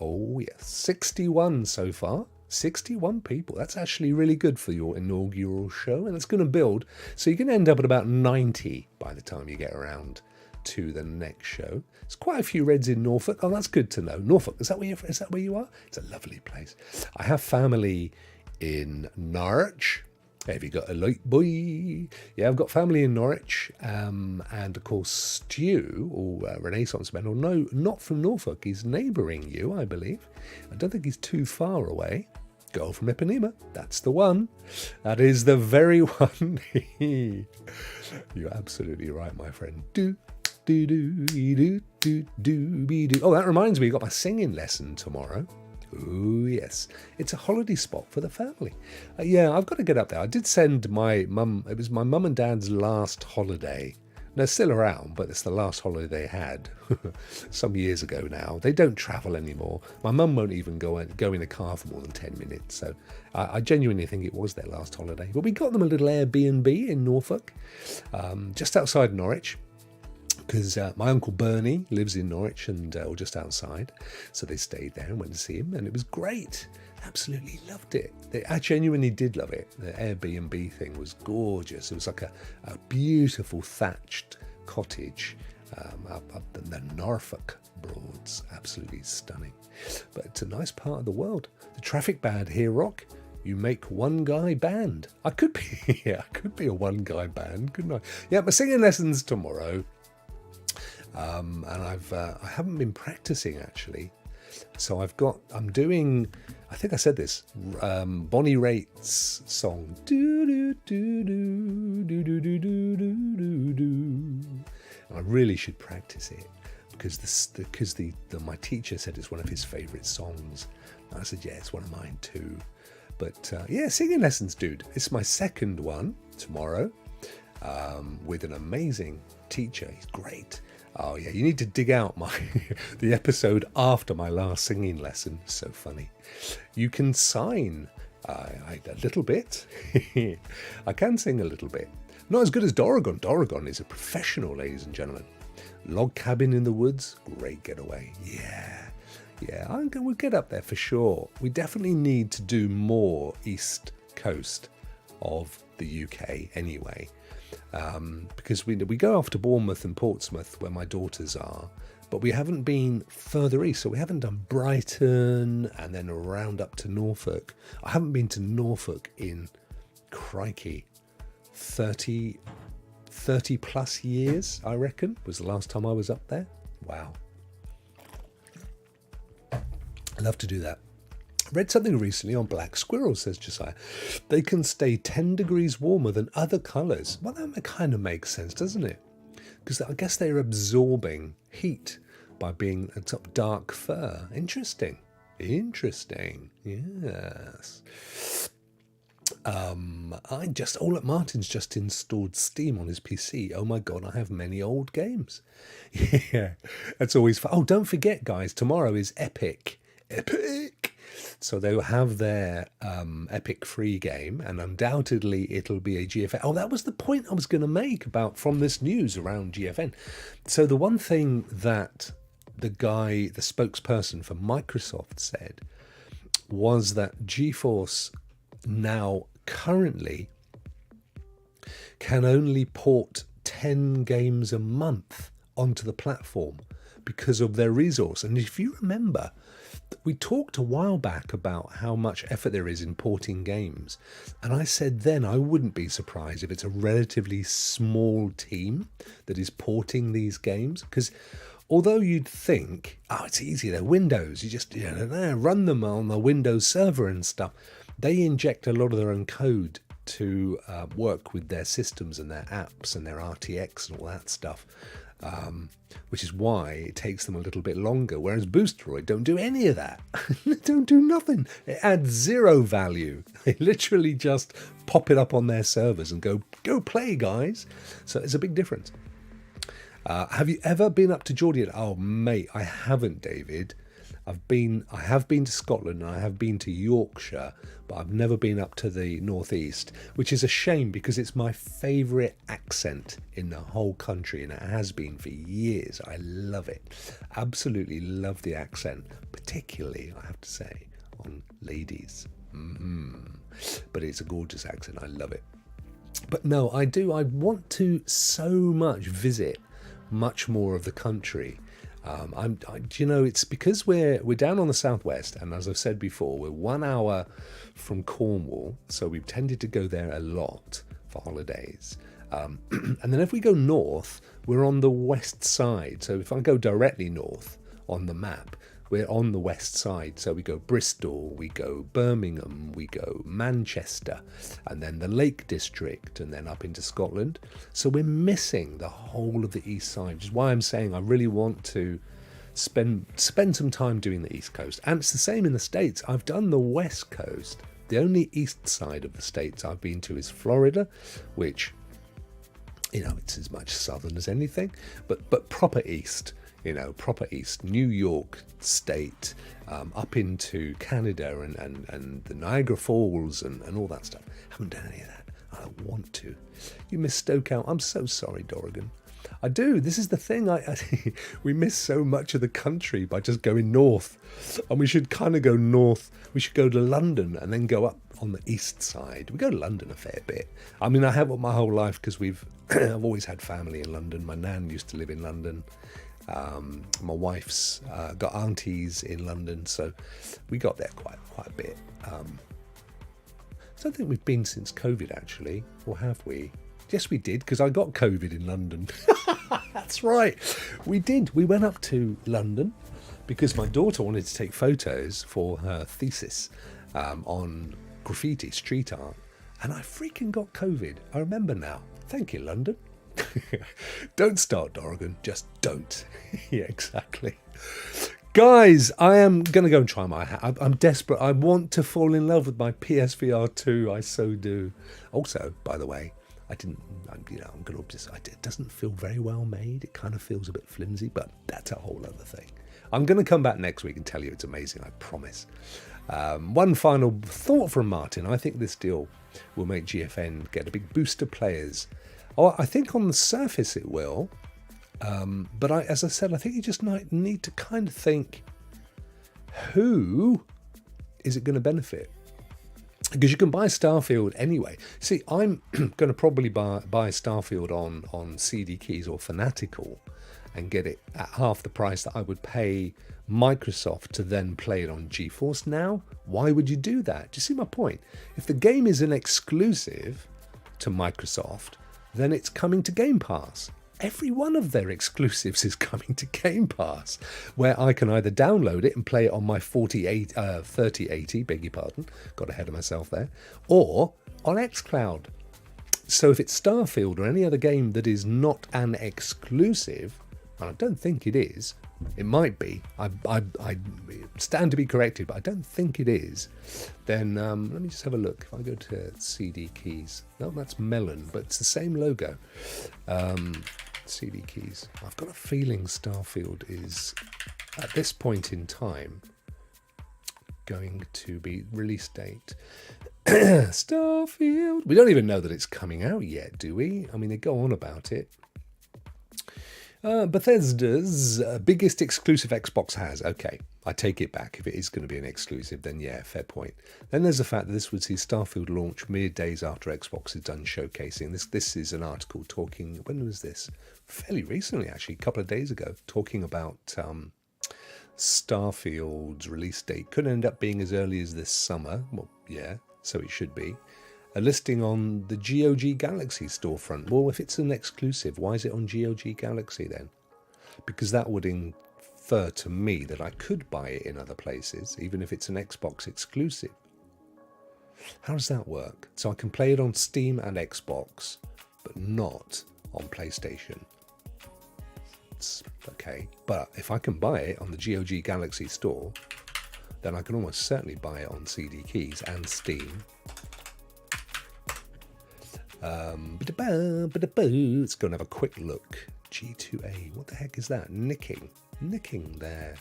Oh, yes. 61 so far. 61 people. That's actually really good for your inaugural show, and it's going to build. So you're going to end up at about 90 by the time you get around to the next show. There's quite a few reds in Norfolk. Oh, that's good to know. Norfolk, is that where you are? It's a lovely place. I have family in Norwich. Have you got a light boy? Yeah, I've got family in Norwich, and of course Stu, or Renaissance Man, or no, not from Norfolk. He's neighbouring you, I believe. I don't think he's too far away. Girl from Ipanema, that's the one. That is the very one. You're absolutely right, my friend. Oh, that reminds me, I've got my singing lesson tomorrow. Oh, yes. It's a holiday spot for the family. Yeah, I've got to get up there. I did send my mum, it was my mum and dad's last holiday. They're still around, but it's the last holiday they had some years ago now. They don't travel anymore. My mum won't even go in a car for more than 10 minutes. So I genuinely think it was their last holiday. But we got them a little Airbnb in Norfolk, just outside Norwich. because my uncle Bernie lives in Norwich and or just outside, so they stayed there and went to see him, and it was great. Absolutely loved it. I genuinely did love it. The Airbnb thing was gorgeous. It was like a beautiful thatched cottage up the Norfolk Broads. Absolutely stunning. But it's a nice part of the world. The traffic bad here, Rokk. You make one guy band. I could be a one guy band, couldn't I? Yeah, my singing lessons tomorrow. And I haven't been practicing actually. So I'm doing, I think I said this, Bonnie Raitt's song. Do do do do do do do do do do. And I really should practice it because my teacher said it's one of his favourite songs. And I said, yeah, it's one of mine too. But yeah, singing lessons, dude. It's my second one tomorrow with an amazing teacher. He's great. Oh yeah, you need to dig out the episode after my last singing lesson. So funny. You can sign a little bit. I can sing a little bit. Not as good as Doragon. Doragon is a professional, ladies and gentlemen. Log cabin in the woods, great getaway. Yeah, we'll get up there for sure. We definitely need to do more east coast of the UK anyway. Because we go off to Bournemouth and Portsmouth where my daughters are, but we haven't been further east, so we haven't done Brighton and then around up to Norfolk. I haven't been to Norfolk in, crikey, 30 plus years, I reckon, was the last time I was up there. Wow. I love to do that. Read something recently on black squirrels, says Josiah. They can stay 10 degrees warmer than other colours. Well, that kind of makes sense, doesn't it? Because I guess they're absorbing heat by being a top dark fur. Interesting. Yes. Martin's just installed Steam on his PC. Oh my God, I have many old games. Yeah, that's always fun. Oh, don't forget, guys, tomorrow is Epic. So they will have their Epic free game, and undoubtedly it'll be a GFN. Oh, that was the point I was going to make from this news around GFN. So the one thing that the spokesperson for Microsoft said was that GeForce now currently can only port 10 games a month onto the platform because of their resource. And if you remember, we talked a while back about how much effort there is in porting games. And I said then I wouldn't be surprised if it's a relatively small team that is porting these games. Because although you'd think, oh, it's easy, they're Windows, you just run them on the Windows server and stuff. They inject a lot of their own code to work with their systems and their apps and their RTX and all that stuff. Which is why it takes them a little bit longer, whereas Boosteroid don't do any of that. They don't do nothing. It adds zero value. They literally just pop it up on their servers and go play, guys. So it's a big difference. Have you ever been up to Geordie? Oh, mate, I haven't, David. I have been to Scotland and I have been to Yorkshire, but I've never been up to the northeast, which is a shame because it's my favourite accent in the whole country, and it has been for years. I love it. Absolutely love the accent, particularly, I have to say, on ladies. But it's a gorgeous accent. I love it. But no, I do. I want to so much visit much more of the country. It's because we're down on the southwest, and as I've said before, we're 1 hour from Cornwall, so we've tended to go there a lot for holidays. And then if we go north, we're on the west side. So if I go directly north on the map, we're on the west side. So we go Bristol, we go Birmingham, we go Manchester, and then the Lake District, and then up into Scotland. So we're missing the whole of the east side, which is why I'm saying I really want to spend some time doing the east coast. And it's the same in the States. I've done the west coast. The only east side of the States I've been to is Florida, which, it's as much southern as anything, but proper east. Proper east, New York State, up into Canada and the Niagara Falls and all that stuff. Haven't done any of that. I don't want to. You missed Stoke Out. I'm so sorry, Dorrigan. I do. This is the thing. We miss so much of the country by just going north. And we should kind of go north. We should go to London and then go up on the east side. We go to London a fair bit. I mean, I have my whole life because I've always had family in London. My nan used to live in London. My wife's got aunties in London, so we got there quite a bit. I don't think we've been since COVID, actually, or have we? Yes, we did, because I got COVID in London. That's right, we did. We went up to London because my daughter wanted to take photos for her thesis on graffiti, street art, and I freaking got COVID. I remember now. Thank you, London. Don't start, Dorrigan. Just don't. Yeah, exactly. Guys, I am going to go and try my hat. I'm desperate. I want to fall in love with my PSVR 2. I so do. Also, by the way, I'm going to just, it doesn't feel very well made. It kind of feels a bit flimsy, but that's a whole other thing. I'm going to come back next week and tell you it's amazing. I promise. One final thought from Martin. I think this deal will make GFN get a big boost of players. Oh, I think on the surface it will, but as I said, I think you just need to kind of think, who is it going to benefit? Because you can buy Starfield anyway. See, I'm going to probably buy Starfield on CD Keys or Fanatical and get it at half the price that I would pay Microsoft to then play it on GeForce Now. Why would you do that? Do you see my point? If the game is an exclusive to Microsoft, then it's coming to Game Pass. Every one of their exclusives is coming to Game Pass, where I can either download it and play it on my 3080, beg your pardon, got ahead of myself there, or on xCloud. So if it's Starfield or any other game that is not an exclusive, and I don't think it is, it might be, I stand to be corrected, but I don't think it is, then let me just have a look. If I go to CD Keys, no, that's Melon, but it's the same logo. CD Keys. I've got a feeling Starfield is, at this point in time, going to be release date. Starfield. We don't even know that it's coming out yet, do we? I mean, they go on about it. Bethesda's biggest exclusive Xbox has. Okay, I take it back. If it is going to be an exclusive, then yeah, fair point. Then there's the fact that this would see Starfield launch mere days after Xbox is done showcasing. This is an article talking, when was this? Fairly recently, actually, a couple of days ago, talking about Starfield's release date. Could end up being as early as this summer. Well, yeah, so it should be. A listing on the GOG Galaxy storefront. Well, if it's an exclusive, why is it on GOG Galaxy then? Because that would infer to me that I could buy it in other places, even if it's an Xbox exclusive. How does that work? So I can play it on Steam and Xbox, but not on PlayStation. It's okay, but if I can buy it on the GOG Galaxy store, then I can almost certainly buy it on CD Keys and Steam. Let's go and have a quick look. G2A, what the heck is that? Nicking their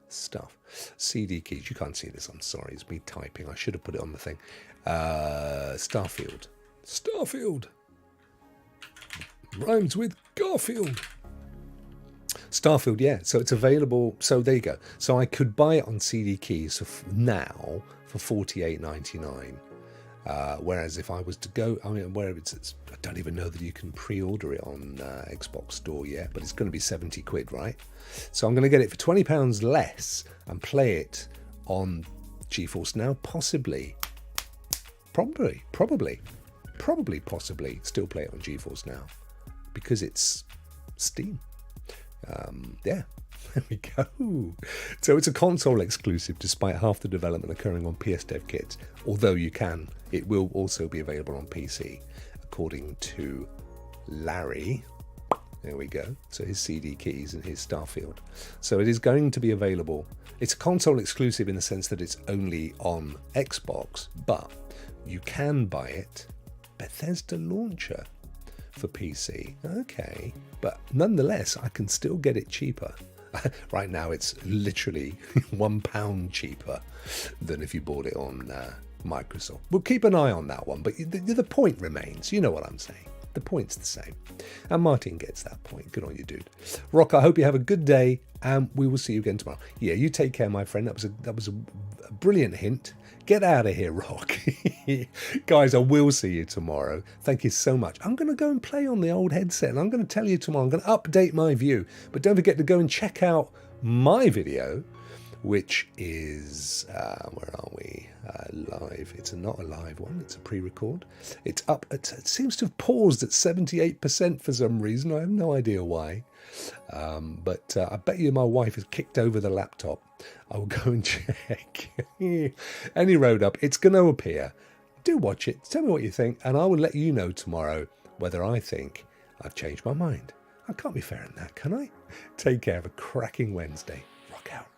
stuff. CD Keys, you can't see this, I'm sorry, it's me typing. I should have put it on the thing. Starfield. Rhymes with Garfield. Starfield, yeah, so it's available. So there you go. So I could buy it on CD Keys now for $48.99. Whereas if I was to go, I mean, where it's I don't even know that you can pre-order it on Xbox Store yet, but it's going to be 70 quid, right? So I'm going to get it for £20 less and play it on GeForce Now, possibly, possibly still play it on GeForce Now because it's Steam. Yeah. There we go. So it's a console exclusive despite half the development occurring on PS Dev kits, although it will also be available on PC, according to Larry. There we go. So his CD Keys and his Starfield. So it is going to be available. It's a console exclusive in the sense that it's only on Xbox, but you can buy it Bethesda launcher for PC. Okay, but nonetheless, I can still get it cheaper. Right now, it's literally £1 cheaper than if you bought it on Microsoft. We'll keep an eye on that one, but the point remains. You know what I'm saying. The point's the same. And Martin gets that point. Good on you, dude. Rokk, I hope you have a good day, and we will see you again tomorrow. Yeah, you take care, my friend. That was a brilliant hint. Get out of here, Rokk. Guys, I will see you tomorrow. Thank you so much. I'm going to go and play on the old headset, and I'm going to tell you tomorrow. I'm going to update my view. But don't forget to go and check out my video, which is, where are we? Live. It's not a live one. It's a pre-record. It's up. It seems to have paused at 78% for some reason. I have no idea why. But I bet you my wife has kicked over the laptop. I will go and check. Any road up, it's going to appear. Do watch it. Tell me what you think, and I will let you know tomorrow whether I think I've changed my mind. I can't be fair in that, can I? Take care. Have a cracking Wednesday. Rokk out.